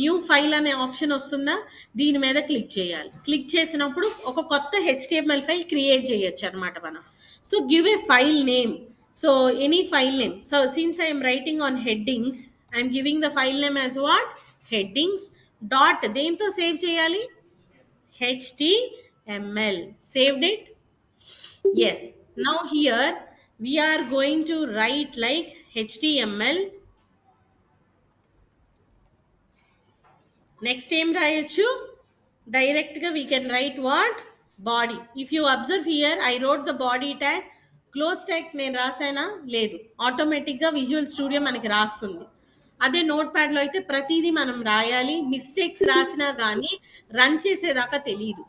న్యూ ఫైల్ అనే ఆప్షన్ వస్తుందా? దీని మీద క్లిక్ చేయాలి. క్లిక్ చేసినప్పుడు ఒక కొత్త HTML ఫైల్ క్రియేట్ చేయొచ్చు అనమాట మనం. So give a file name. So any file name. So since I'm writing on headings, I'm giving the file name as what? Headings dot, దేంతో సేవ్ చేయాలి? HTML. Saved it? Yes. Now here we are going to write like HTML. Next ఏం రాయొచ్చు? డైరెక్ట్గా we can write what? Body. If you observe here, I wrote the body tag. Close tag నేను రాసానా? లేదు. ఆటోమేటిక్గా visual studio మనకి రాస్తుంది. అదే note ప్యాడ్లో అయితే ప్రతిదీ మనం రాయాలి. మిస్టేక్స్ రాసినా కానీ రన్ చేసేదాకా తెలియదు.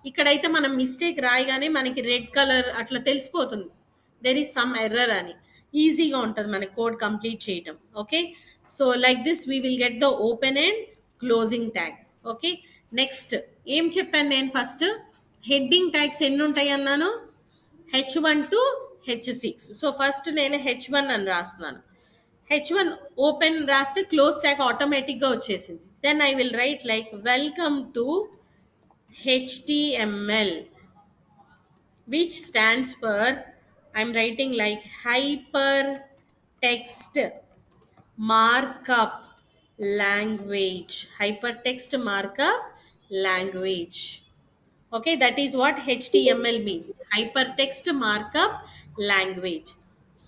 ఇక్కడైతే మనం మిస్టేక్ రాయగానే మనకి రెడ్ కలర్ అట్లా తెలిసిపోతుంది, దెర్ ఈస్ సమ్ ఎర్రర్ అని. ఈజీగా ఉంటుంది మన కోడ్ కంప్లీట్ చేయటం. Okay, so like this we will get the open and closing tag. Okay, next ఏం చెప్పాను నేను? ఫస్ట్ హెడ్డింగ్ ట్యాగ్స్ ఎన్ని ఉంటాయి అన్నాను? H1 to H6. So first నేను H1 అని రాస్తున్నాను. H1 ఓపెన్ రాస్తే క్లోజ్ ట్యాగ్ ఆటోమేటిక్గా వచ్చేసింది. Then I will write like welcome to HTML, which stands for, I'm writing like hypertext markup language. Hypertext markup language. Okay, that is what HTML means. Hypertext markup language.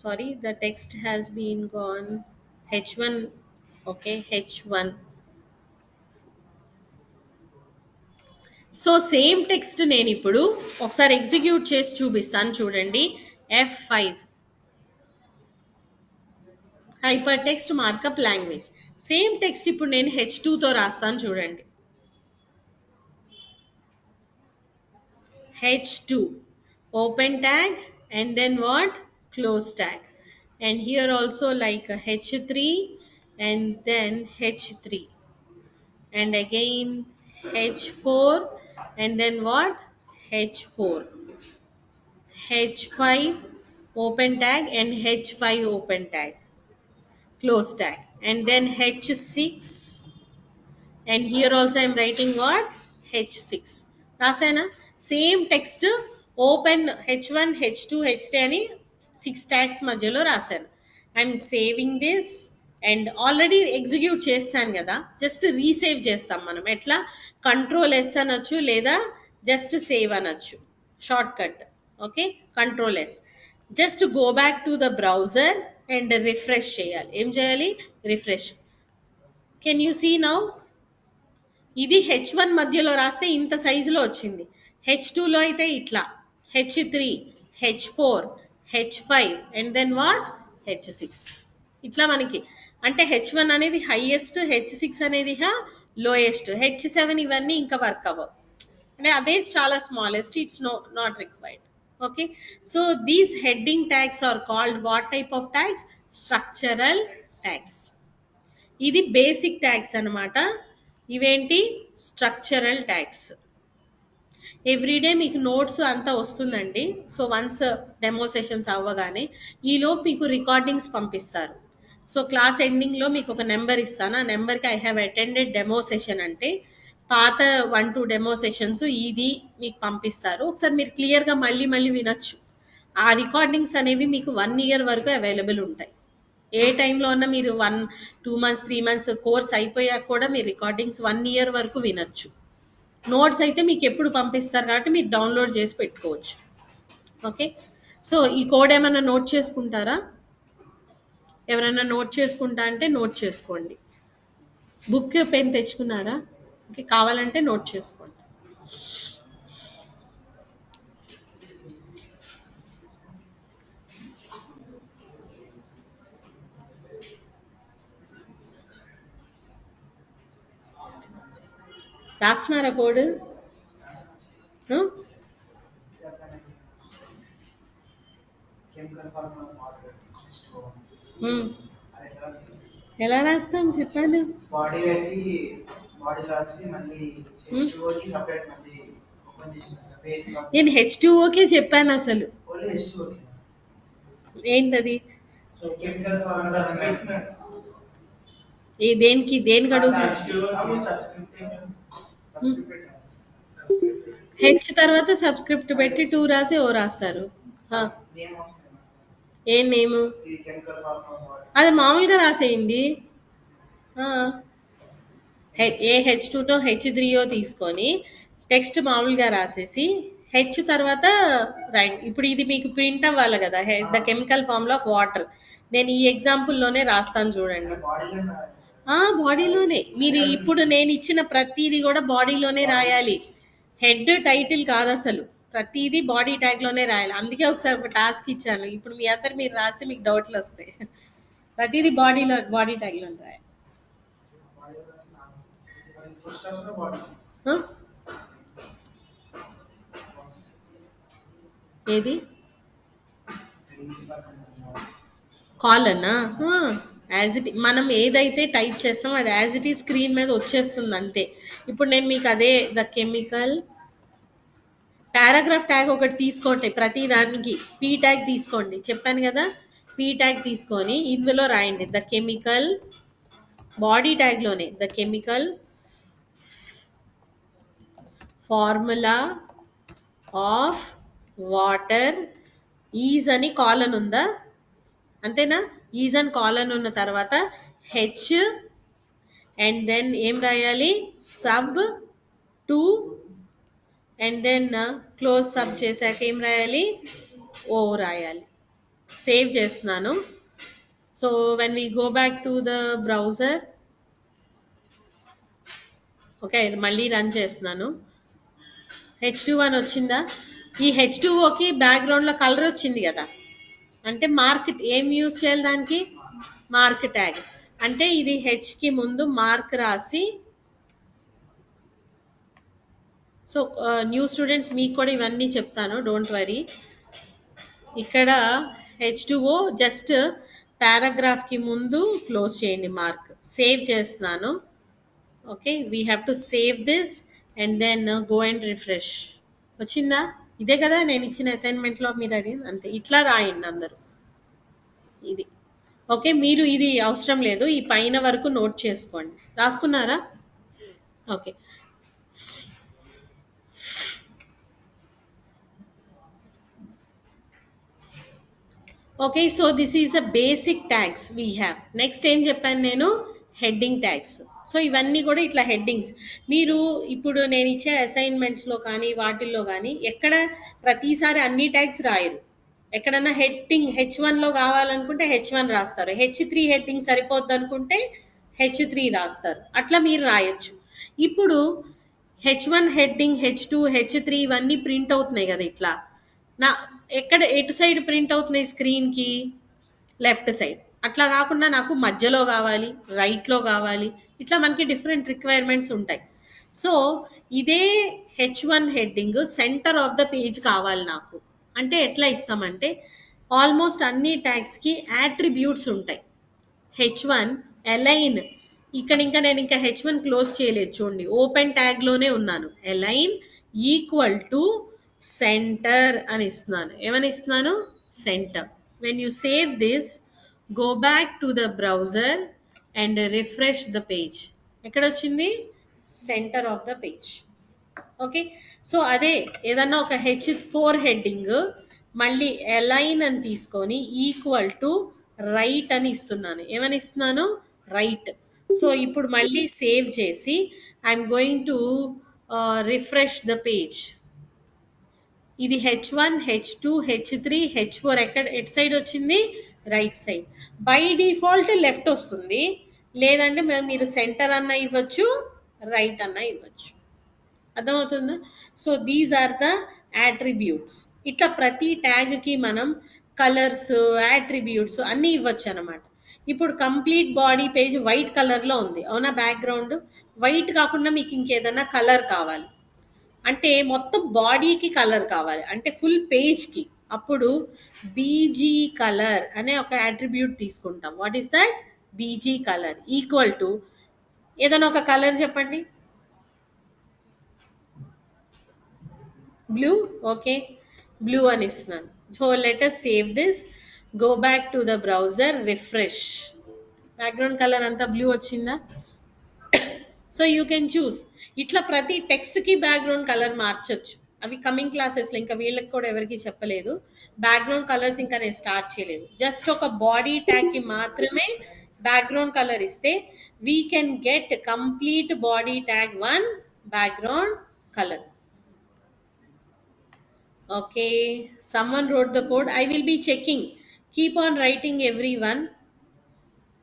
Sorry, the text has been gone. H1. Okay, H1. So same text నేను ఇప్పుడు ఒకసారి execute చేసి చూపిస్తాను చూడండి. F5, hyper text markup language. Same text ఇప్పుడు నేను H2తో రాస్తాను చూడండి. H2 open tag and then what? Close tag. And here also like a H3 and then H3 and again H4 and then what? H4, H5 open tag and H5 open tag, close tag, and then H6, and here also I am writing what? H6. రాసానా? Same text open H1, H2, H3 అని 6 tags మధ్యలో రాశాను. I'm saving this and already execute చేస్తాను కదా, just resave చేస్తాం మనం. ఎట్లా? Control S అనొచ్చు, లేదా జస్ట్ సేవ్ అనొచ్చు, shortcut. Okay, control S. Just go back to the browser and refresh చేయాలి. ఏం చేయాలి? Refresh. Can you see now? ఇది H1 మధ్యలో రాస్తే ఇంత సైజులో వచ్చింది. H2లో అయితే ఇట్లా, H3, H4, H5 and then what? H6. ఇట్లా మనకి, అంటే H1 అనేది హైయెస్ట్, H6 అనేది లోయెస్ట్, H7 ఇవన్నీ ఇంకా వర్క్ అవ్వవు. అంటే అదే చాలా smallest, it's not required. Okay, so these heading tags are called what type of tags? Structural tags. ఇది బేసిక్ ట్యాగ్స్ అన్నమాట. ఇవేంటి? Structural tags. ఎవ్రీడే మీకు నోట్స్ అంతా వస్తుందండి. సో వన్స్ డెమో సెషన్స్ అవ్వగానే ఈలోపు మీకు రికార్డింగ్స్ పంపిస్తారు. సో క్లాస్ ఎండింగ్లో మీకు ఒక నెంబర్ ఇస్తాను, ఆ నెంబర్కి I have attended demo session అంటే పాత 1-2 డెమో సెషన్స్ ఇది మీకు పంపిస్తారు. ఒకసారి మీరు క్లియర్గా మళ్ళీ మళ్ళీ వినొచ్చు. ఆ రికార్డింగ్స్ అనేవి మీకు 1 ఇయర్ వరకు అవైలబుల్ ఉంటాయి. ఏ టైంలో అన్నా మీరు 1-2 మంత్స్ 3 మంత్స్ కోర్స్ అయిపోయాక కూడా మీరు రికార్డింగ్స్ 1 ఇయర్ వరకు వినొచ్చు. నోట్స్ అయితే మీకు ఎప్పుడు పంపిస్తారు కాబట్టి మీరు డౌన్లోడ్ చేసి పెట్టుకోవచ్చు. ఓకే, సో ఈ కోడ్ ఏమైనా నోట్ చేసుకుంటారా? ఎవరైనా నోట్ చేసుకుంటా అంటే నోట్ చేసుకోండి. బుక్ పెన్ తెచ్చుకున్నారా? ఓకే, కావాలంటే నోట్ చేసుకోండి. రాస్తున్నారా కోడ్? ఎలా రాస్తాం చెప్పాను. బాడీ పెట్టి బాడీ రాసి మళ్ళీ H2O కి సెపరేట్ మళ్ళీ ఓపెన్ చేసి బేస్. నేను H2Oకే చెప్పాను అసలు. ఓన్లీ H2O ఏంటది? సో కెమికల్ ఫార్ములా ఏ దేనికి దేనికి అడుగుతున్నా? హెచ్ తర్వాత సబ్స్క్రిప్ట్ పెట్టి 2 రాసి ఓ రాస్తారు. హా. ఏం నేము? అది మామూలుగా రాసేయండి. ఆ. ఏ H2 H3 తీసుకొని టెక్స్ట్ మామూలుగా రాసేసి హెచ్ తర్వాత రైట్. ఇప్పుడు ఇది మీకు ప్రింట్ అవ్వాలి కదా, the chemical formula of water. నేను ఈ ఎగ్జాంపుల్లోనే రాస్తాను చూడండి. బాడీలోనే మీరు ఇప్పుడు నేను ఇచ్చిన ప్రతిదీ కూడా బాడీలోనే రాయాలి. హెడ్ టైటిల్ కాదు అసలు, ప్రతిదీ బాడీ ట్యాగ్లోనే రాయాలి. అందుకే ఒకసారి ఒక టాస్క్ ఇచ్చాను, ఇప్పుడు మీ అందరు మీరు రాస్తే మీకు డౌట్లు వస్తాయి. ప్రతిదీ బాడీ ట్యాగ్లో రాయాలి. ఆ? ఏది? కాలనా? యాజ్ ఇట్ మనం ఏదైతే టైప్ చేస్తామో అది యాజ్ ఇట్ ఈ స్క్రీన్ మీద వచ్చేస్తుంది అంతే. ఇప్పుడు నేను మీకు అదే ద కెమికల్ పారాగ్రాఫ్ ట్యాగ్ ఒకటి తీసుకోండి, ప్రతి దానికి పీ ట్యాగ్ తీసుకోండి, చెప్పాను కదా. పీ ట్యాగ్ తీసుకొని ఇందులో రాయండి ద కెమికల్, బాడీ ట్యాగ్లోనే the chemical formula of water is అని కాలన్ ఉందా? అంతేనా? ఈజ్ అని కాలన్ ఉన్న తర్వాత హెచ్ అండ్ దెన్ ఏం రాయాలి? Sub 2 and then close sub చేశాక ఏం రాయాలి? ఓ రాయాలి. సేవ్ చేస్తున్నాను. So when we go back to the browser, okay మళ్ళీ రన్ చేస్తున్నాను. H2 వచ్చిందా? ఈ H2Oకి బ్యాక్గ్రౌండ్లో కలర్ వచ్చింది కదా, అంటే మార్క్ ఏం యూజ్ చేయాలి దానికి? Mark tag. అంటే ఇది హెచ్కి ముందు మార్క్ రాసి, సో న్యూ స్టూడెంట్స్ మీకు కూడా ఇవన్నీ చెప్తాను, డోంట్ వరీ. ఇక్కడ H2O జస్ట్ పారాగ్రాఫ్కి ముందు క్లోజ్ చేయండి మార్క్. సేవ్ చేస్తున్నాను. Okay, we have to save this and then go and refresh. వచ్చిందా? ఇదే కదా నేను ఇచ్చిన అసైన్మెంట్లో మీరు అడిగింది, అంతే. ఇట్లా రాయండి అందరూ ఇది. ఓకే, మీరు ఇది అవసరం లేదు, ఈ పైన వరకు నోట్ చేసుకోండి. రాసుకున్నారా? Okay, okay. So this is the basic tags we have. Next ఏం చెప్పాను నేను? Heading tags. సో ఇవన్నీ కూడా ఇట్లా హెడ్డింగ్స్. మీరు ఇప్పుడు నేను ఇచ్చే అసైన్మెంట్స్లో కానీ వాటిల్లో కానీ ఎక్కడ ప్రతిసారి అన్ని ట్యాగ్స్ రాయరు. ఎక్కడన్నా హెడ్డింగ్ H1లో కావాలనుకుంటే H1 రాస్తారు. H3 హెడ్డింగ్ సరిపోద్ది అనుకుంటే H3 రాస్తారు. అట్లా మీరు రాయొచ్చు. ఇప్పుడు H1 హెడ్డింగ్, H2, H3 ఇవన్నీ ప్రింట్ అవుతున్నాయి కదా ఇట్లా. నా ఎక్కడ ఎటు సైడ్ ప్రింట్ అవుతున్నాయి స్క్రీన్కి? Left side. అట్లా కాకుండా నాకు మధ్యలో కావాలి, రైట్లో కావాలి, ఇట్లా మనకి డిఫరెంట్ రిక్వైర్మెంట్స్ ఉంటాయి. సో ఇదే H1 heading centre of the page కావాలి నాకు అంటే ఎట్లా ఇస్తామంటే ఆల్మోస్ట్ అన్ని ట్యాగ్స్కి యాట్రిబ్యూట్స్ ఉంటాయి. H1 align. ఇక్కడ ఇంకా నేను ఇంకా H1 క్లోజ్ చేయలేదు చూడండి, ఓపెన్ ట్యాగ్లోనే ఉన్నాను. అలైన్ ఈక్వల్ టు సెంటర్ అని ఇస్తున్నాను. ఏమని ఇస్తున్నాను? Centre. When you save this, go back to the browser and refresh the page. ఎక్కడ వచ్చింది? Centre of the page. Okay. So అదే ఏదన్నా ఒక H4 హెడ్డింగ్ మళ్ళీ అలైన్ అని తీసుకొని ఈక్వల్ టు రైట్ అని ఇస్తున్నాను. ఏమని ఇస్తున్నాను? రైట్. సో ఇప్పుడు మళ్ళీ సేవ్ చేసి I'm going to refresh the page. ఇది H1, H2, H3, H4 ఎటు సైడ్ వచ్చింది? Right side. By default left వస్తుంది, లేదంటే మీరు సెంటర్ అన్న ఇవ్వచ్చు, రైట్ అన్న ఇవ్వచ్చు. అర్థమవుతుందా? So these are the attributes. ఇట్లా ప్రతి ట్యాగ్కి మనం కలర్స్, యాట్రిబ్యూట్స్ అన్నీ ఇవ్వచ్చు అనమాట. ఇప్పుడు కంప్లీట్ బాడీ పేజ్ వైట్ కలర్లో ఉంది, అవునా? బ్యాక్గ్రౌండ్ వైట్ కాకుండా మీకు ఇంకేదన్నా కలర్ కావాలి అంటే మొత్తం బాడీకి కలర్ కావాలి అంటే ఫుల్ పేజ్కి, అప్పుడు బీజీ కలర్ అనే ఒక యాట్రిబ్యూట్ తీసుకుంటాం. What is that? BG colour equal to ఏదైనా ఒక కలర్ చెప్పండి. బ్లూ. ఓకే, బ్లూ అని ఇస్తున్నాను. So let us save this, go back to the browser, refresh. Background colour అంతా బ్లూ వచ్చిందా? So you can choose. ఇట్లా ప్రతి టెక్స్ట్కి బ్యాక్గ్రౌండ్ కలర్ మార్చొచ్చు. అవి కమింగ్ క్లాసెస్లో, ఇంకా వీళ్ళకి కూడా ఎవరికి చెప్పలేదు. బ్యాక్గ్రౌండ్ కలర్స్ ఇంకా నేను స్టార్ట్ చేయలేదు. జస్ట్ ఒక బాడీ ట్యాగ్కి మాత్రమే బ్యాక్గ్రౌండ్ కలర్ ఇస్తే we can get complete body tag one background colour. Okay, someone wrote the code. I will be checking. Keep on writing everyone.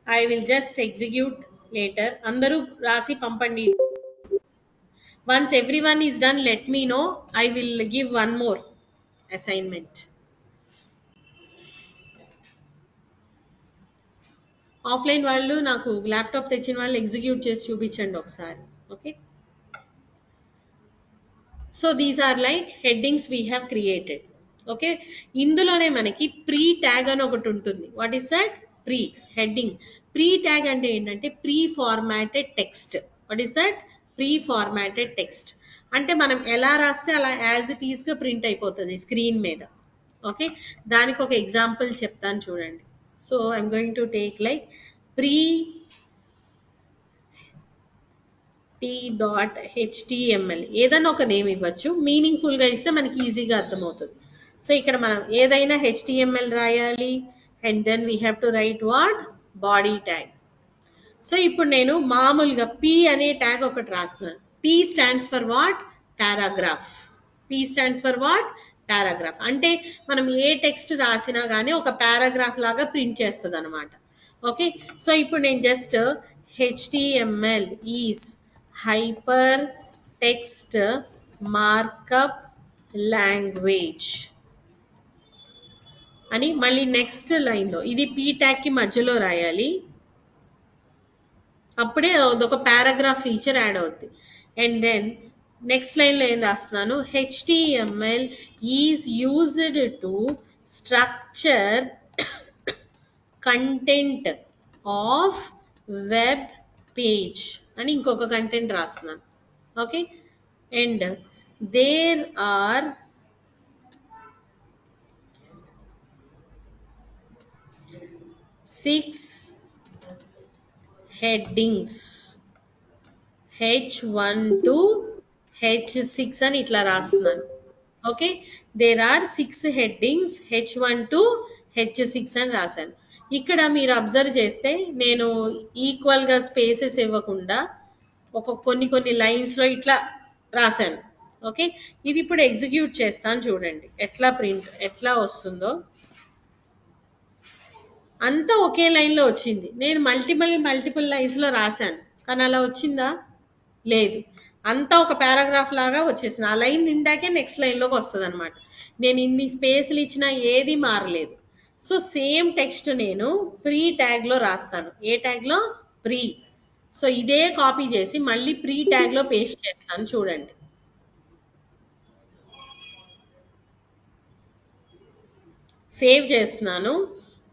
I will just execute later. Andaru rasi pampandi. Once everyone is done, let me know. I will give one more assignment. Offline వాళ్ళు నాకు laptop తెచ్చిన వాళ్ళు execute చేసి చూపించండి ఒకసారి. Okay. So these are like headings we have created. Okay. ఇందులోనే మనకి pre tag అని ఒకటి ఉంటుంది. What is that? Pre heading. Pre tag అంటే ఏంటంటే pre formatted text. What is that? Pre formatted text అంటే మనం ఎలా రాస్తే అలా యాజ్ ఇట్ ఈస్గా ప్రింట్ అయిపోతుంది స్క్రీన్ మీద. ఓకే. దానికి ఒక ఎగ్జాంపుల్ చెప్తాను చూడండి. So I'm going to take like pre html ఏదైనా ఒక నేమ్ ఇవ్వచ్చు. మీనింగ్ఫుల్గా ఇస్తే మనకి ఈజీగా అర్థమవుతుంది. సో ఇక్కడ మనం ఏదైనా HTML రాయాలి and then we have to write what? Body tag. So ఇప్పుడు నేను మామూలుగా P అనే ట్యాగ్ ఒకటి రాస్తున్నాను. P stands for what? Paragraph. P stands for what? Paragraph. అంటే మనం ఏ టెక్స్ట్ రాసినా కానీ ఒక పారాగ్రాఫ్ లాగా ప్రింట్ చేస్తుంది అనమాట. ఓకే. సో ఇప్పుడు నేను just HTML is hyper text markup language అని మళ్ళీ నెక్స్ట్ లైన్లో ఇది P ట్యాగ్కి మధ్యలో రాయాలి. అప్పుడే ఒక పారాగ్రాఫ్ ఫీచర్ యాడ్ అవుద్ది. అండ్ దెన్ నెక్స్ట్ లైన్లో ఏం రాస్తున్నాను? HTML is used to structure content of web page అని ఇంకొక కంటెంట్ రాస్తున్నాను. Okay. And there are 6 headings H1 to H6 అని ఇట్లా రాస్తున్నాను. Okay. There are 6 headings H1 to H6 అని రాశాను. ఇక్కడ మీరు అబ్జర్వ్ చేస్తే నేను ఈక్వల్‌గా స్పేసెస్ ఇవ్వకుండా కొన్ని కొన్ని లైన్స్‌లో ఇట్లా రాశాను. ఓకే. ఇది ఇప్పుడు ఎగ్జిక్యూట్ చేస్తాను చూడండి. ఎట్లా వస్తుందో. అంతా ఒకే లైన్‌లో వచ్చింది. నేను మల్టిపుల్ లైన్స్‌లో రాశాను. కానీ అలా వచ్చిందా? లేదు. అంతా ఒక పారాగ్రాఫ్ లాగా వచ్చేసింది. ఆ లైన్ నిండాకే నెక్స్ట్ లైన్‌లోకి వస్తదనమాట. నేను ఇన్ని స్పేస్‌లు ఇచ్చినా ఏది మారలేదు. సో, సేమ్ టెక్స్ట్ నేను ప్రీ ట్యాగ్‌లో రాస్తాను. ఏ ట్యాగ్‌లో? ప్రీ. సో, ఇదే కాపీ చేసి మళ్ళీ ప్రీ ట్యాగ్‌లో పేస్ట్ చేస్తాను చూడండి. సేవ్ చేస్తున్నాను.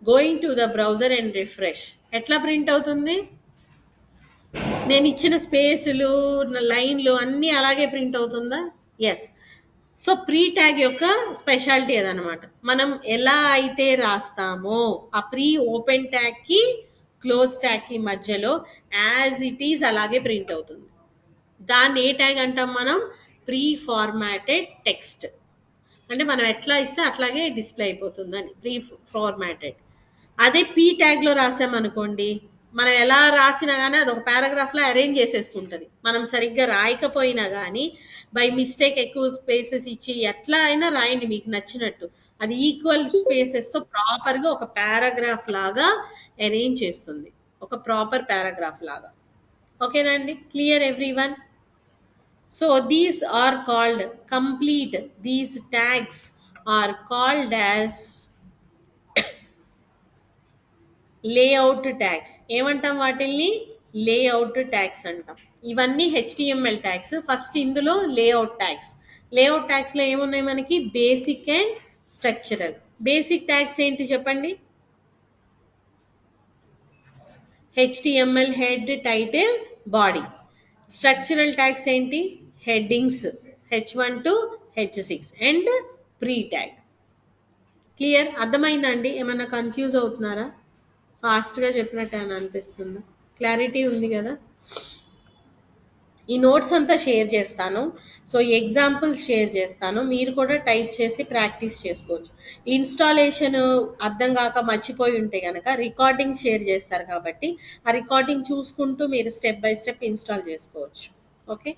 Going to the browser and refresh. ఎట్లా ప్రింట్ అవుతుంది? నేను ఇచ్చిన స్పేసులు, లైన్లు అన్నీ అలాగే ప్రింట్ అవుతుందా? ఎస్. సో ప్రీ ట్యాగ్ యొక్క స్పెషాలిటీ అదనమాట. మనం ఎలా అయితే రాస్తామో ఆ ప్రీ ఓపెన్ ట్యాగ్ కి క్లోజ్ ట్యాగ్ కి మధ్యలో యాజ్ ఇట్ ఈజ్ అలాగే ప్రింట్ అవుతుంది. దాన్ని ఏ ట్యాగ్ అంటాం మనం? Pre formatted text. అంటే మనం ఎట్లా ఇస్తే అట్లాగే డిస్ప్లే అయిపోతుందని ప్రీ ఫార్మాటెడ్. అదే పీ ట్యాగ్లో రాసామనుకోండి, మనం ఎలా రాసినా కానీ అది ఒక పారాగ్రాఫ్లో అరేంజ్ చేసేసుకుంటుంది. మనం సరిగ్గా రాయకపోయినా కానీ బై మిస్టేక్ ఎక్కువ స్పేసెస్ ఇచ్చి ఎట్లా అయినా రాయండి మీకు నచ్చినట్టు, అది ఈక్వల్ స్పేసెస్తో ప్రాపర్గా ఒక పారాగ్రాఫ్ లాగా అరేంజ్ చేస్తుంది. ఒక ప్రాపర్ పారాగ్రాఫ్ లాగా. ఓకేనా అండి? Clear everyone? So these are called complete. These tags are called as layout tags. ఏమంటాం వాటిల్ని? లేఅవుట్ ట్యాగ్స్ అంటాం. ఇవన్నీ హెచ్టిఎంఎల్ ట్యాగ్స్. ఫస్ట్ ఇందులో లేఅవుట్ ట్యాగ్స్. లేఅవుట్ ట్యాగ్స్లో ఏమున్నాయి మనకి? Basic and structural. Basic tags ఏంటి చెప్పండి? HTML head, title, body. Structural tags ఏంటి? Headings H1 to H6 and pre tag. Clear? అర్థమైందండి? ఏమన్నా కన్ఫ్యూజ్ అవుతున్నారా? ఫాస్ట్గా చెప్పినట్టు అని అనిపిస్తుందా? క్లారిటీ ఉంది కదా? ఈ నోట్స్ అంతా షేర్ చేస్తాను. సో ఎగ్జాంపుల్స్ షేర్ చేస్తాను. మీరు కూడా టైప్ చేసి ప్రాక్టీస్ చేసుకోవచ్చు. ఇన్స్టాలేషన్ అర్థం కాక మర్చిపోయి ఉంటే కనుక రికార్డింగ్ షేర్ చేస్తారు కాబట్టి ఆ రికార్డింగ్ చూసుకుంటూ మీరు స్టెప్ బై స్టెప్ ఇన్స్టాల్ చేసుకోవచ్చు. ఓకే.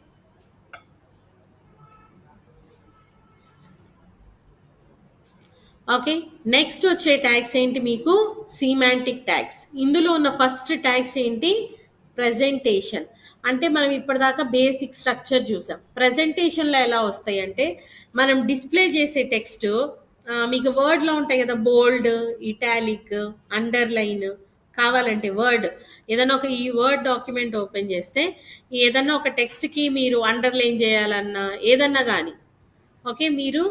ఓకే. నెక్స్ట్ వచ్చే ట్యాగ్స్ ఏంటి మీకు? Semantic tags. ఇందులో ఉన్న ఫస్ట్ ట్యాగ్స్ ఏంటి? ప్రెజెంటేషన్. అంటే మనం ఇప్పటిదాకా బేసిక్ స్ట్రక్చర్ చూసాం. ప్రెజెంటేషన్లో ఎలా వస్తాయి అంటే మనం డిస్ప్లే చేసే టెక్స్ట్ మీకు వర్డ్లో ఉంటాయి కదా, బోల్డ్, ఇటాలిక్, అండర్లైన్. కావాలంటే వర్డ్ ఏదైనా ఒక ఈ వర్డ్ డాక్యుమెంట్ ఓపెన్ చేస్తే ఏదన్నా ఒక టెక్స్ట్కి మీరు అండర్లైన్ చేయాలన్నా ఏదన్నా కానీ ఓకే మీరు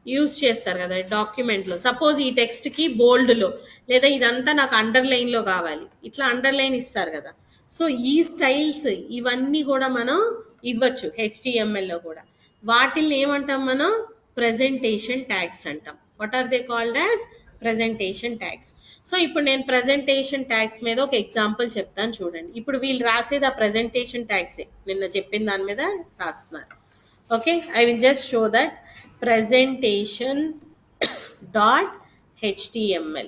యూజ్ చేస్తారు కదా డాక్యుమెంట్లో. సపోజ్ ఈ టెక్స్ట్కి బోల్డ్లో లేదా ఇదంతా నాకు అండర్లైన్లో కావాలి, ఇట్లా అండర్లైన్ ఇస్తారు కదా. సో ఈ స్టైల్స్ ఇవన్నీ కూడా మనం ఇవ్వచ్చు హెచ్టిఎంఎల్లో కూడా. వాటిల్ని ఏమంటాం మనం? ప్రెజెంటేషన్ ట్యాగ్స్ అంటాం. What are they called as? Presentation tags. So ఇప్పుడు నేను ప్రెజెంటేషన్ ట్యాగ్స్ మీద ఒక ఎగ్జాంపుల్ చెప్తాను చూడండి. ఇప్పుడు వీళ్ళు రాసేది ఆ ప్రెజెంటేషన్ ట్యాగ్సే, నిన్న చెప్పిన దాని మీద రాస్తున్నారు. Okay, I will just show that presentation dot html.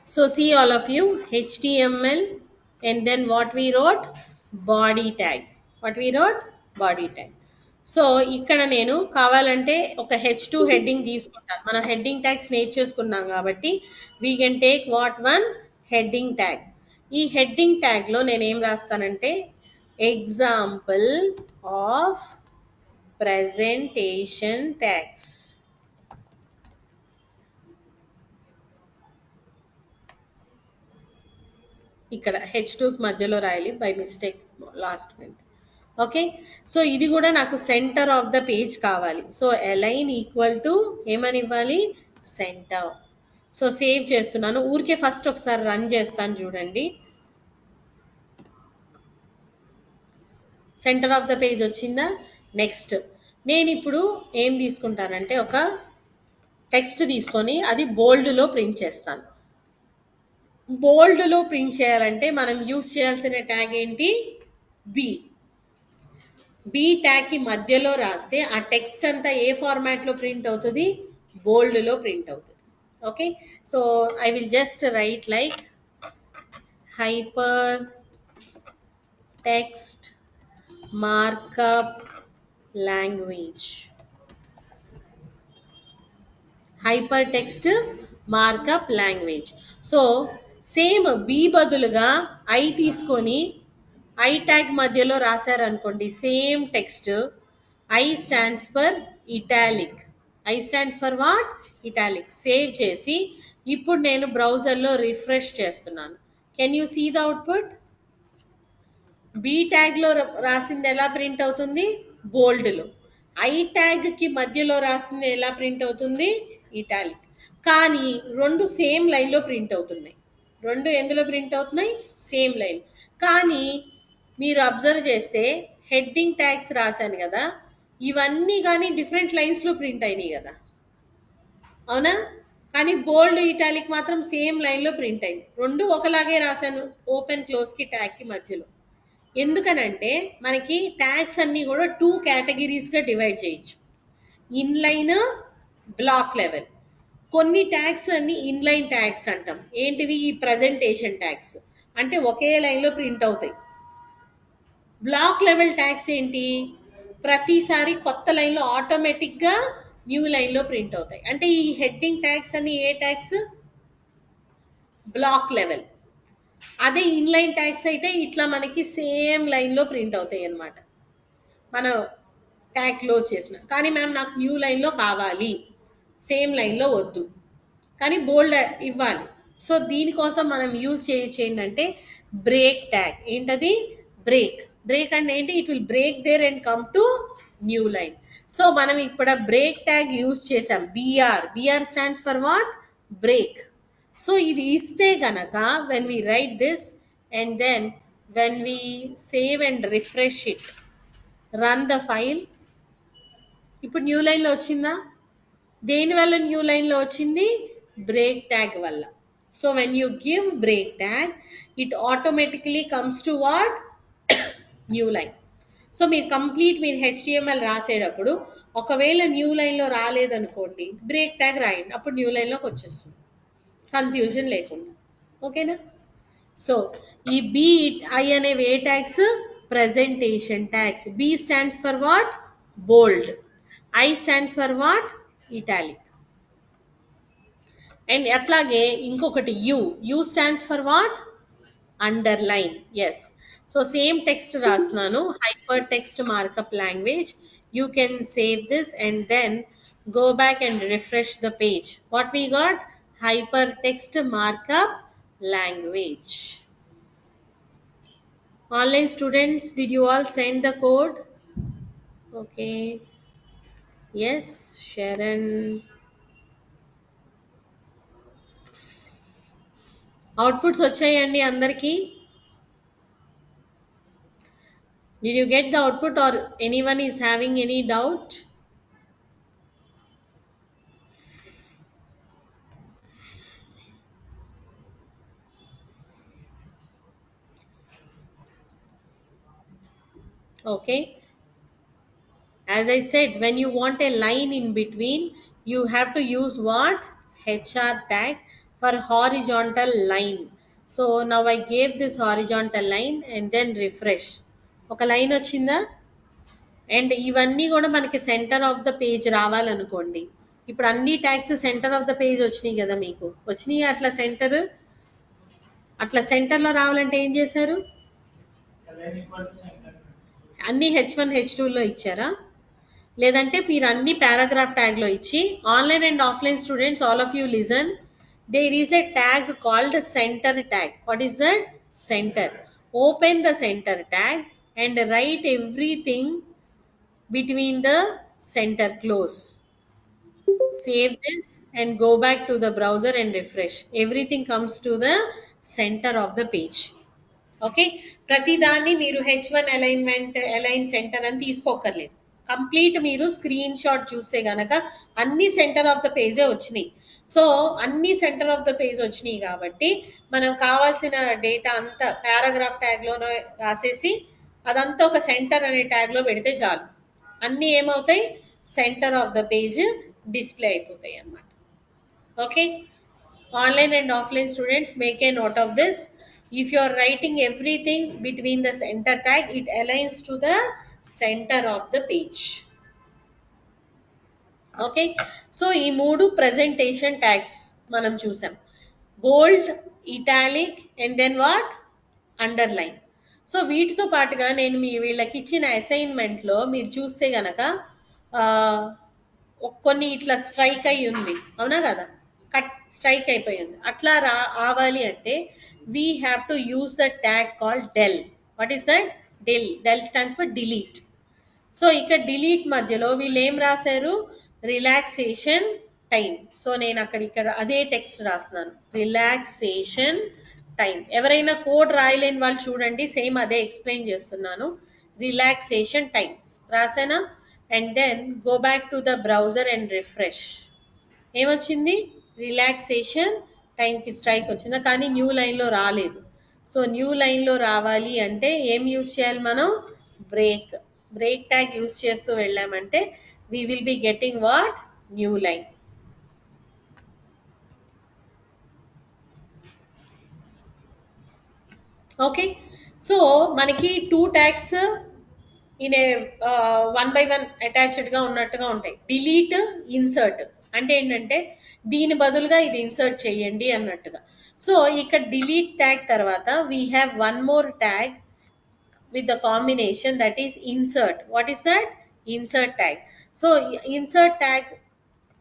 So see all of you, html, and then what we wrote? Body tag. What we wrote? Body tag. So ఇక్కడ నేను కావాలంటే ఒక H2 హెడ్డింగ్ తీసుకుంటాను. మనం హెడ్డింగ్ ట్యాగ్స్ నేర్చేసుకున్నాం కాబట్టి we can take what one? Heading tag. ఈ heading ట్యాగ్లో నేను ఏం రాస్తానంటే ఎగ్జాంపుల్ ఆఫ్ ప్రెజెంటేషన్ ట్యాగ్స్. ఇక్కడ H2 మధ్యలో రాయాలి, by mistake last minute. Okay. So ఇది కూడా నాకు సెంటర్ ఆఫ్ ద పేజ్ కావాలి. సో అలైన్ ఈక్వల్ టు ఏమని ఇవ్వాలి? సెంటర్. సో సేవ్ చేస్తున్నాను. ఊరికే ఫస్ట్ ఒకసారి రన్ చేస్తాను చూడండి. సెంటర్ ఆఫ్ ద పేజ్ వచ్చిందా? నెక్స్ట్ నేను ఇప్పుడు ఏం తీసుకుంటానంటే ఒక టెక్స్ట్ తీసుకొని అది బోల్డ్లో ప్రింట్ చేస్తాను. బోల్డ్లో ప్రింట్ చేయాలంటే మనం యూస్ చేయాల్సిన ట్యాగ్ ఏంటి? బి. బి ట్యాగ్కి మధ్యలో రాస్తే ఆ టెక్స్ట్ అంతా ఏ ఫార్మాట్లో ప్రింట్ అవుతుంది? బోల్డ్లో ప్రింట్ అవుతుంది. Okay, so I will just write like hypertext markup language, hypertext markup language. So same B బదులుగా ఐ తీసుకొని ఐ ట్యాగ్ మధ్యలో రాశారనుకోండి same text, I stands for italic. I stands for what? Italic. Save చేసి ఇప్పుడు నేను బ్రౌజర్లో refresh చేస్తున్నాను. Can you see the output? B ట్యాగ్లో రాసింది ఎలా ప్రింట్ అవుతుంది? బోల్డ్లో. ఐ ట్యాగ్కి మధ్యలో రాసింది ఎలా ప్రింట్ అవుతుంది? ఇటాలిక్. కానీ రెండు సేమ్ లైన్లో ప్రింట్ అవుతున్నాయి. రెండు ఎందులో ప్రింట్ అవుతున్నాయి? Same line. కానీ మీరు అబ్జర్వ్ చేస్తే హెడ్డింగ్ ట్యాగ్స్ రాశాను కదా, ఇవన్నీ కానీ డిఫరెంట్ లైన్స్లో ప్రింట్ అయినాయి కదా, అవునా? కానీ బోల్డ్ ఇటాలిక్ మాత్రం సేమ్ లైన్లో ప్రింట్ అయింది. రెండు ఒకలాగే రాశాను ఓపెన్ క్లోజ్కి ట్యాగ్కి మధ్యలో. ఎందుకనంటే మనకి ట్యాగ్స్ అన్నీ కూడా 2 కేటగిరీస్గా డివైడ్ చేయొచ్చు. Inline, block level. కొన్ని ట్యాగ్స్ అన్ని ఇన్లైన్ ట్యాగ్స్ అంటాం. ఏంటివి? ఈ ప్రజెంటేషన్ ట్యాగ్స్ అంటే ఒకే లైన్లో ప్రింట్ అవుతాయి. బ్లాక్ లెవెల్ ట్యాగ్స్ ఏంటి? ప్రతిసారి కొత్త లైన్లో ఆటోమేటిక్గా న్యూ లైన్లో ప్రింట్ అవుతాయి. అంటే ఈ హెడ్డింగ్ ట్యాగ్స్ అన్ని ఏ ట్యాగ్స్? Block level. అదే ఇన్లైన్ ట్యాగ్స్ అయితే ఇట్లా మనకి సేమ్ లైన్లో ప్రింట్ అవుతాయి అన్నమాట. మనం ట్యాగ్ క్లోజ్ చేసిన, కానీ మ్యామ్ నాకు న్యూ లైన్లో కావాలి, సేమ్ లైన్లో వద్దు, కానీ బోల్డ్ ఇవ్వాలి. సో దీనికోసం మనం యూజ్ చేయొచ్చు ఏంటంటే బ్రేక్ ట్యాగ్. ఏంటది? బ్రేక్. బ్రేక్ అంటే ఏంటి? It will break there and come to new line. So మనం ఇప్పుడు బ్రేక్ ట్యాగ్ యూజ్ చేసాం. BR. BR stands for what? Break. So ఇది ఇస్తే గనక when we write this and then when we save and refresh it, run the file, ఇప్పుడు new లైన్లో వచ్చిందా? దేని వల్ల న్యూ లైన్లో వచ్చింది? బ్రేక్ ట్యాగ్ వల్ల. So when you give break tag it automatically comes to what? New line. So మీరు మీరు హెచ్టిఎంఎల్ రాసేటప్పుడు ఒకవేళ న్యూ లైన్లో రాలేదనుకోండి, బ్రేక్ ట్యాగ్ రాయండి, అప్పుడు న్యూ లైన్లోకి వచ్చేస్తుంది, కన్ఫ్యూజన్ లేకుండా. ఓకేనా? సో ఈ బి ఐ అనేవి ఏ ట్యాగ్స్? Presentation tags. B stands for what? Bold. I stands for what? Italic. And అట్లాగే ఇంకొకటి U. U stands for what? Underline. Yes. So same text రాస్తున్నాను, hypertext markup language. You can save this and then go back and refresh the page. What we got? Hypertext markup language. Online students, did you all send the code? Okay. Yes, Sharon. Outputs వచ్చాయండి అందరికీ? Did you get the output or anyone is having any doubt? Okay. As I said, when you want a line in between, you have to use what? HR tag for horizontal line. So now I gave this horizontal line and then refresh. ఒక line వచ్చిందా? And ఇవన్నీ కూడా మనకి centre of the page రావాలనుకోండి. ఇప్పుడు అన్ని tags centre of the page వచ్చినాయి కదా, మీకు వచ్చినాయి అట్లా సెంటర్లో రావాలంటే ఏం చేశారు? అన్ని H1 H2లో ఇచ్చారా? లేదంటే మీరు అన్ని పారాగ్రాఫ్ ట్యాగ్లో ఇచ్చి, online and offline students all of you listen, there is a tag called center tag. What is that? Center. Open the center tag and write everything between the center close. Save this and go back to the browser and refresh. Everything comes to the center of the page. Okay. ప్రతిదాన్ని మీరు H1 align centre అని తీసుకోకర్లేదు. Complete మీరు screen shot చూస్తే గనక అన్ని centre of the పేజే వచ్చినాయి. So అన్ని centre of the page వచ్చినాయి కాబట్టి మనం కావాల్సిన డేటా అంతా పారాగ్రాఫ్ ట్యాగ్లోనే రాసేసి అదంతా ఒక సెంటర్ అనే ట్యాగ్లో పెడితే చాలు. అన్నీ ఏమవుతాయి? Centre of the page display అయిపోతాయి అన్నమాట. Okay, online and offline students make a note of this. If you are writing everything between the center tag, it aligns to the center of the page. Okay, so ఈ మూడు presentation tags మనం చూసాం. Bold, italic and then what, underline. So వీటితో పాటుగా నేను వీళ్ళకి ఇచ్చిన అసైన్మెంట్లో మీరు చూస్తే గనక ఆ, కొన్ని ఇట్లా స్ట్రైక్ అయి ఉంది, అవునా కదా, కట్ స్ట్రైక్ అయిపోయింది. అట్లా రావాలి అంటే we have to use the tag called del. What is that? Del. Del stands for delete. So ఇక్కడ డిలీట్ మధ్యలో వీళ్ళు ఏం రాశారు? Relaxation time. సో నేను ఇక్కడ అదే టెక్స్ట్ రాస్తున్నాను, రిలాక్సేషన్ టైం. ఎవరైనా కోడ్ రాయలేని వాళ్ళు చూడండి, సేమ్ అదే ఎక్స్ప్లెయిన్ చేస్తున్నాను. రిలాక్సేషన్ టైం రాసానా? And then go back to the browser and refresh. ఏమొచ్చింది? రిలాక్సేషన్ టైంకి స్ట్రైక్ వచ్చిందా? కానీ న్యూ లైన్లో రాలేదు. సో న్యూ లైన్లో రావాలి అంటే ఏం యూజ్ చేయాలి మనం? బ్రేక్. బ్రేక్ ట్యాగ్ యూజ్ చేస్తూ వెళ్ళామంటే we will be getting what? New line. Okay, so మనకి 2 ట్యాగ్స్ ఇన్ ఏ 1 by 1 అటాచ్డ్గా ఉన్నట్టుగా ఉంటాయి. డిలీట్, ఇన్సర్ట్ అంటే ఏంటంటే దీని బదులుగా ఇది ఇన్సర్ట్ చేయండి అన్నట్టుగా. సో ఇక్కడ డిలీట్ ట్యాగ్ తర్వాత we have one more tag with the combination, that is insert. What is that? Insert tag. So insert tag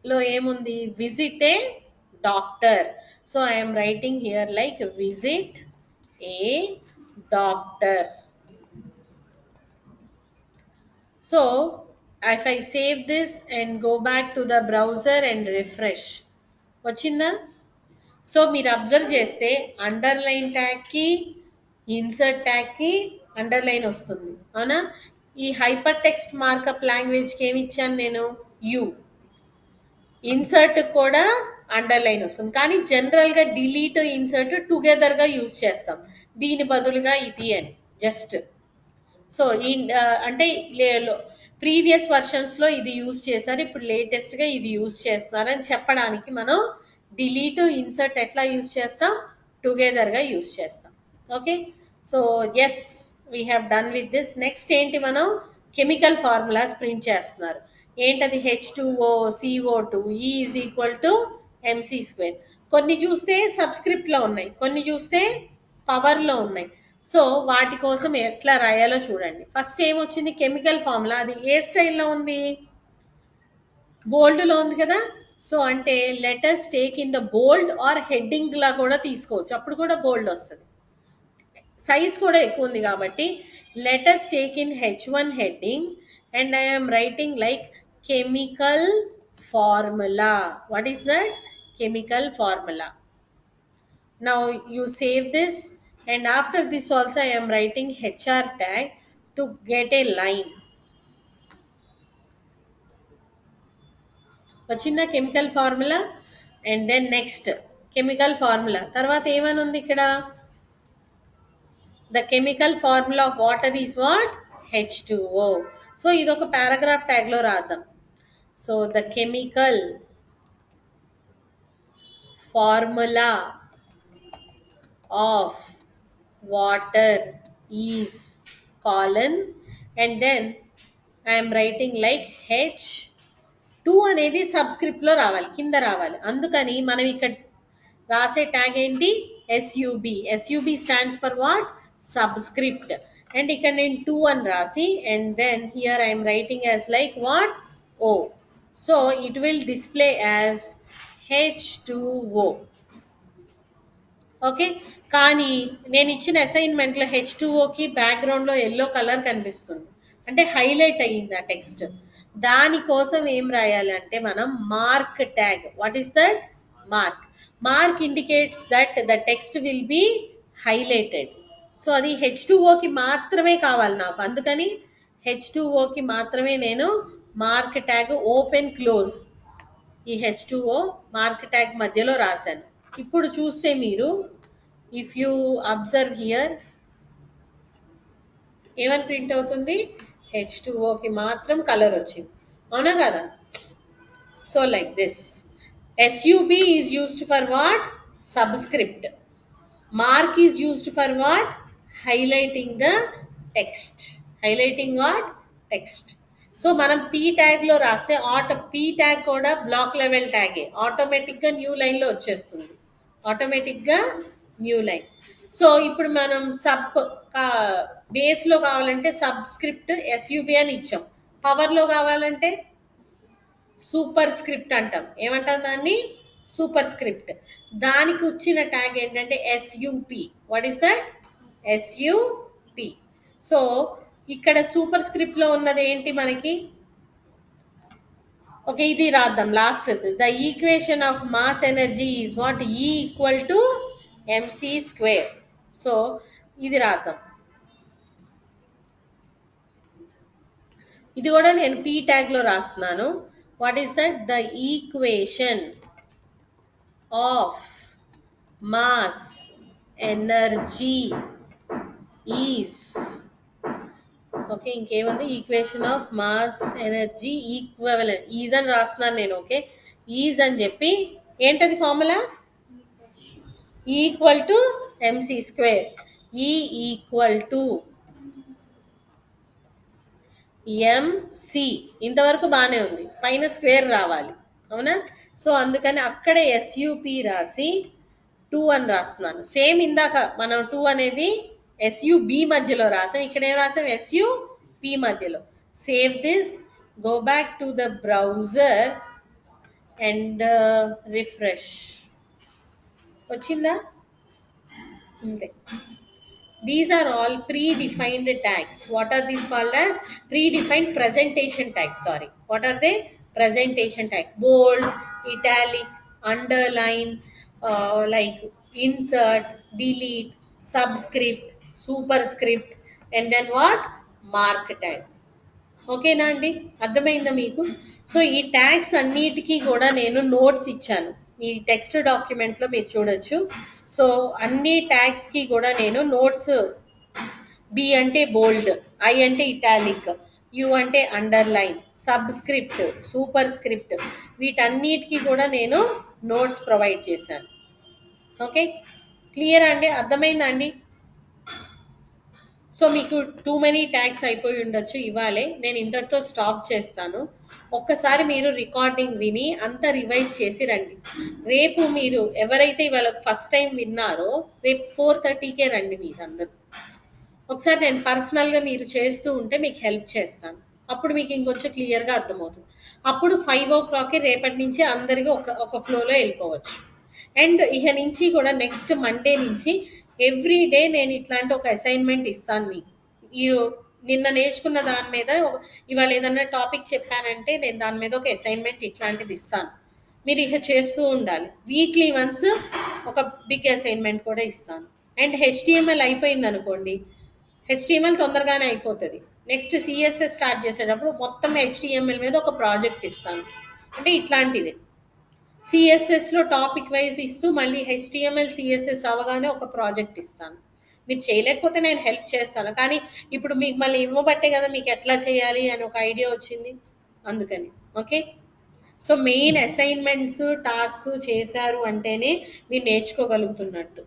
lo emundi? Visit a doctor. So I am writing here like visit a doctor. So if I save this and go back to the browser and refresh, vachinda? So మీరు observe చేస్తే underline ట్యాగ్కి, insert ట్యాగ్కి underline వస్తుంది, అవునా? ఈ hyper text markup లాంగ్వేజ్కి ఏమి ఇచ్చాను నేను? You. Insert కూడా underline వస్తుంది, కానీ జనరల్గా డిలీట్, ఇన్సర్ట్ టుగెదర్గా యూజ్ చేస్తాం. దీని బదులుగా ఇది అని జస్ట్. సో అంటే ప్రీవియస్ వర్షన్స్లో ఇది యూజ్ చేశారు, ఇప్పుడు లేటెస్ట్గా ఇది యూజ్ చేస్తున్నారు అని చెప్పడానికి మనం డిలీట్, ఇన్సర్ట్ ఎట్లా యూజ్ చేస్తాం? టుగెదర్గా యూజ్ చేస్తాం. Okay, so yes, we have done with this. Next ఏంటి? మనం కెమికల్ ఫార్ములాస్ ప్రింట్ చేస్తున్నారు. ఏంటది? H2O CO2 E is equal to MC². కొన్ని చూస్తే సబ్స్క్రిప్ట్లో ఉన్నాయి, కొన్ని చూస్తే పవర్లో ఉన్నాయి. సో వాటి కోసం ఎట్లా రాయాలో చూడండి. ఫస్ట్ ఏమొచ్చింది? Chemical formula. అది ఏ స్టైల్లో ఉంది? బోల్డ్లో ఉంది కదా. సో అంటే letters take in the bold or heading లా కూడా తీసుకోవచ్చు, అప్పుడు కూడా బోల్డ్ వస్తుంది. సైజ్ కూడా ఎక్కువ ఉంది కాబట్టి letters take in H1 heading and I am writing like chemical formula. What is that? Chemical formula. Now you save this, and after this also I am writing HR tag to get a line. వచ్చిందా chemical formula? And then next chemical formula తర్వాత ఏమని ఉంది ఇక్కడ? The chemical formula of water is what? H2O. So ఇది ఒక paragraph ట్యాగ్లో రాద్దాం. So the chemical formula of water is colon, and then I am writing like H2 అనేది సబ్స్క్రిప్ట్లో రావాలి, కింద రావాలి. అందుకని మనం ఇక్కడ రాసే ట్యాగ్ ఏంటి? SUB. SUB stands for what? Subscript. And ఇక్కడ నేను 2 అని రాసి అండ్ దెన్ here I'm writing as like what? O. So it will display as H2O. ఓకే, కానీ నేను ఇచ్చిన అసైన్మెంట్లో H2Oకి బ్యాక్గ్రౌండ్లో ఎల్లో కలర్ కనిపిస్తుంది, అంటే హైలైట్ అయ్యింది ఆ టెక్స్ట్. దానికోసం ఏం రాయాలంటే మనం mark tag. What is that? Mark. Mark indicates that the text will be highlighted. So అది H2Oకి మాత్రమే కావాలి నాకు, అందుకని H2Oకి మాత్రమే నేను మార్క్ ట్యాగ్ ఓపెన్ క్లోజ్ ఈ H2O మార్క్ ట్యాగ్ మధ్యలో రాశాను. ఇప్పుడు చూస్తే మీరు ఇఫ్ యూ అబ్జర్వ్ హియర్ ఏమని ప్రింట్ అవుతుంది? H2Oకి మాత్రం కలర్ వచ్చింది, అవునా కదా? So like this. SUB is used for what? Subscript. Mark is used for what? Highlighting the text. Highlighting what? Text. So మనం పీ ట్యాగ్లో రాస్తే పీ ట్యాగ్ కూడా బ్లాక్ లెవెల్ ట్యాగే, ఆటోమేటిక్గా న్యూ లైన్లో వచ్చేస్తుంది. ఆటోమేటిక్గా న్యూ లైన్. సో ఇప్పుడు మనం బేస్లో కావాలంటే సబ్స్క్రిప్ట్ ఎస్యూబి అని ఇచ్చాం. పవర్లో కావాలంటే సూపర్ స్క్రిప్ట్ అంటాం. ఏమంటాం దాన్ని? Superscript. దానికి వచ్చిన ట్యాగ్ ఏంటంటే SUP. What is that? SUP. So ఇక్కడ సూపర్ స్క్రిప్ట్లో ఉన్నది ఏంటి మనకి? ఓకే, ఇది రాద్దాం last. The equation of mass energy is what? E equal to MC square. So ఇది రాద్దాం. ఇది కూడా నేను పీ ట్యాగ్లో రాస్తున్నాను. What is that? The equation of mass energy is, okay ఇంకేముంది? Equation of mass energy equivalent is అని రాస్తున్నాను నేను. ఓకే, ఈజ్ అని చెప్పి ఏంటది formula? Equal to MC square. ఈ ఈక్వల్ టు ఎంసి. ఇంతవరకు బాగానే ఉంది, పైన స్క్వేర్ రావాలి, అవునా? సో అందుకని అక్కడే ఎస్యుపి రాసి 2 అని రాస్తున్నాను. సేమ్ ఇందాక మనం 2 అనేది ఎస్యుబి మధ్యలో రాసాం, ఇక్కడ ఏం రాసాం? ఎస్యుపి మధ్యలో. Save this, go back to the browser and refresh. వచ్చిందా? అంతే. These are all predefined tags. What are these called as? Predefined presentation tags. Sorry. What are they? Presentation tag. Bold, italic, underline, like insert, delete, subscript, superscript, and then what? Mark tag. ఓకేనా అండి? అర్థమైందా మీకు? So ఈ tags అన్నిటికీ కూడా నేను notes ఇచ్చాను. ఈ టెక్స్ట్ డాక్యుమెంట్లో మీరు చూడొచ్చు. సో అన్ని ట్యాగ్స్కి కూడా నేను నోట్స్, బి అంటే బోల్డ్, ఐ అంటే ఇటాలిక్, యు అంటే అండర్లైన్, సబ్స్క్రిప్ట్, సూపర్ స్క్రిప్ట్, వీటన్నిటికీ కూడా నేను నోట్స్ ప్రొవైడ్ చేశాను. ఓకే, క్లియర్ అండి? అర్థమైందా అండి? సో మీకు టూ మెనీ ట్యాగ్స్ అయిపోయి ఉండొచ్చు ఇవాళే. నేను ఇంతటితో స్టాప్ చేస్తాను. ఒక్కసారి మీరు రికార్డింగ్ విని అంతా రివైజ్ చేసి రండి. రేపు మీరు ఎవరైతే ఇవాళ ఫస్ట్ టైం విన్నారో రేపు 4:30కే రండి మీరు అందరూ. ఒకసారి నేను పర్సనల్గా మీరు చేస్తూ ఉంటే మీకు హెల్ప్ చేస్తాను. అప్పుడు మీకు ఇంకొంచెం క్లియర్గా అర్థమవుతుంది. అప్పుడు 5 o'clockకి రేపటి నుంచి అందరికీ ఒక ఫ్లోలో వెళ్ళిపోవచ్చు. అండ్ ఇక నుంచి కూడా నెక్స్ట్ మండే నుంచి ఎవ్రీ డే నేను ఇట్లాంటి ఒక అసైన్మెంట్ ఇస్తాను మీకు. ఈ నిన్న నేర్చుకున్న దాని మీద ఇవాళ ఏదన్నా టాపిక్ చెప్పానంటే నేను దాని మీద ఒక అసైన్మెంట్ ఇట్లాంటిది ఇస్తాను. మీరు ఇక చేస్తూ ఉండాలి. వీక్లీ వన్స్ ఒక బిగ్ అసైన్మెంట్ కూడా ఇస్తాను. అండ్ హెచ్టిఎంఎల్ అయిపోయింది అనుకోండి, హెచ్టిఎంఎల్ తొందరగానే అయిపోతుంది. నెక్స్ట్ సిఎస్ఎస్ స్టార్ట్ చేసేటప్పుడు మొత్తం హెచ్టిఎంఎల్ మీద ఒక ప్రాజెక్ట్ ఇస్తాను. అంటే ఇట్లాంటిది సిఎస్ఎస్లో టాపిక్ వైజ్ ఇస్తూ మళ్ళీ హెచ్టిఎంఎల్ సిఎస్ఎస్ అవగానే ఒక ప్రాజెక్ట్ ఇస్తాను. మీరు చేయలేకపోతే నేను హెల్ప్ చేస్తాను. కానీ ఇప్పుడు మీకు మళ్ళీ ఇవ్వబట్టే కదా మీకు ఎట్లా చేయాలి అని ఒక ఐడియా వచ్చింది, అందుకని. Okay, so main assignments task చేశారు అంటేనే మీరు నేర్చుకోగలుగుతున్నట్టు.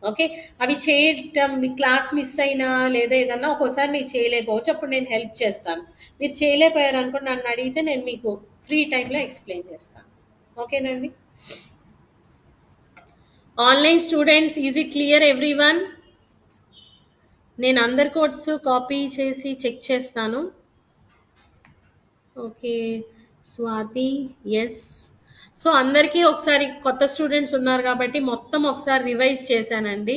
ఓకే, అవి చేయటం మీ క్లాస్ మిస్ అయినా లేదా ఏదన్నా ఒక్కోసారి మీరు చేయలేకపోవచ్చు, అప్పుడు నేను హెల్ప్ చేస్తాను. మీరు చేయలేకపోయారు అనుకోండి, నన్ను అడిగితే నేను మీకు ఫ్రీ టైంలో ఎక్స్ప్లెయిన్ చేస్తాను. ఓకేనండి? Online students, is it clear everyone? నేను అందరి కోడ్స్ కాపీ చేసి చెక్ చేస్తాను. Okay, Swathi, yes. సో అందరికీ ఒకసారి కొత్త స్టూడెంట్స్ ఉన్నారు కాబట్టి మొత్తం ఒకసారి రివైజ్ చేశానండి.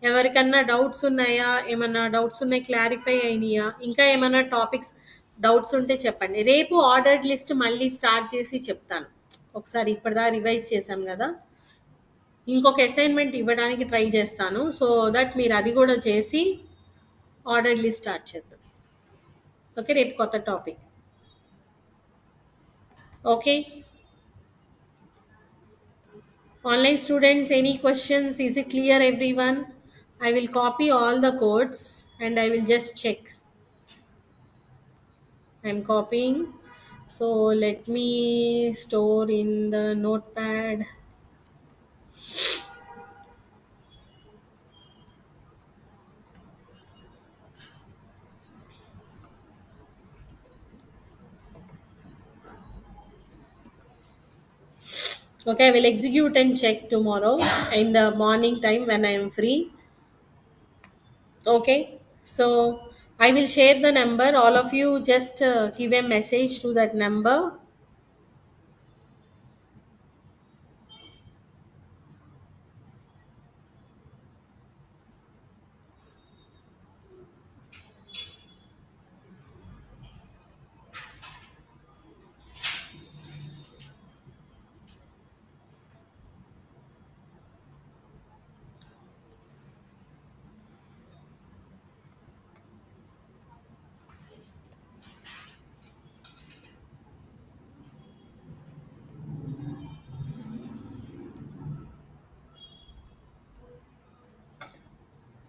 ఎవరికన్నా డౌట్స్ ఉన్నాయా? ఏమన్నా డౌట్స్ ఉన్నాయి క్లారిఫై అయినాయా? ఇంకా ఏమన్నా టాపిక్స్ డౌట్స్ ఉంటే చెప్పండి. రేపు ఆర్డర్డ్ లిస్ట్ మళ్ళీ స్టార్ట్ చేసి చెప్తాను. ఒకసారి ఇప్పటిదా రివైజ్ చేశాం కదా, ఇంకొక అసైన్మెంట్ ఇవ్వడానికి ట్రై చేస్తాను. సో దట్ మీరు అది కూడా చేసి ఆర్డర్డ్ లిస్ట్ స్టార్ట్ చేద్దాం. ఓకే, రేపు కొత్త topic. Okay, online students, any questions? Is it clear everyone? I will copy all the codes and I will just check. I am copying So let me store in the notepad. Okay, I will execute and check tomorrow in the morning time when I am free. Okay, so I will share the number. All of you just give a message to that number.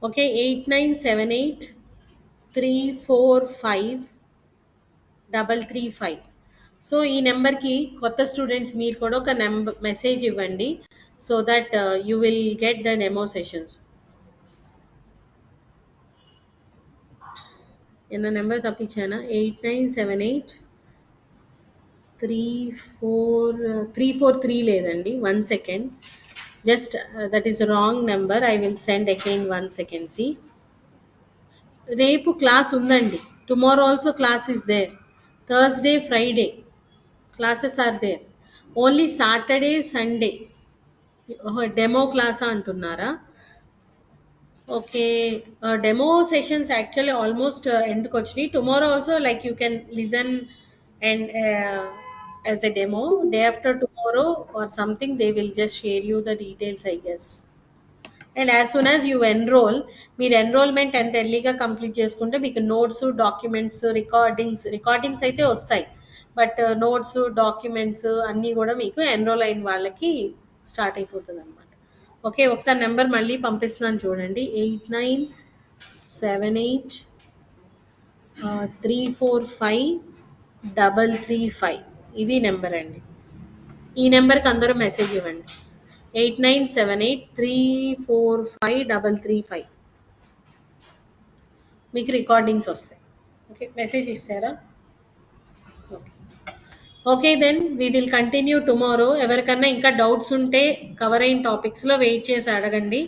Okay, 8978 345 so ఈ నెంబర్కి కొత్త students మీరు కూడా ఒక number message ఇవ్వండి so that you will get the demo sessions. ఏమన్నా number తప్పించానా? 8978 343 లేదండి, 1 second. Just that is wrong number. I will send again 1 second. సి రేపు క్లాస్ ఉందండి. Tomorrow also class is there. Thursday Friday classes are there. Only Saturday Sunday demo class అంటున్నారా? Okay, demo sessions actually almost ఎండ్కి వచ్చినాయి. Tomorrow also like you can listen and as a demo. Day after tomorrow or something they will just share you the details I guess. And as soon as you enrol, మీరు enrolment ఎంత ఎర్లీగా complete చేసుకుంటే మీకు notes, documents, recordings అయితే వస్తాయి. But notes, documents అన్నీ కూడా మీకు ఎన్రోల్ అయిన వాళ్ళకి స్టార్ట్ అయిపోతుంది అనమాట. ఓకే, ఒకసారి నెంబర్ మళ్ళీ పంపిస్తున్నాను చూడండి. 8978 345 ఇది నెంబర్ అండి. ఈ నెంబర్కి అందరూ మెసేజ్ ఇవ్వండి. 8978 345 మీకు రికార్డింగ్స్ వస్తాయి. ఓకే, మెసేజ్ ఇస్తారా? Okay, okay then we will continue tomorrow. ఎవరికన్నా ఇంకా డౌట్స్ ఉంటే కవర్ అయిన టాపిక్స్లో వెయిట్ చేసి అడగండి.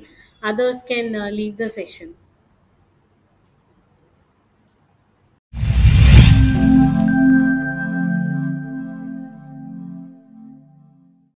Others can leave the session.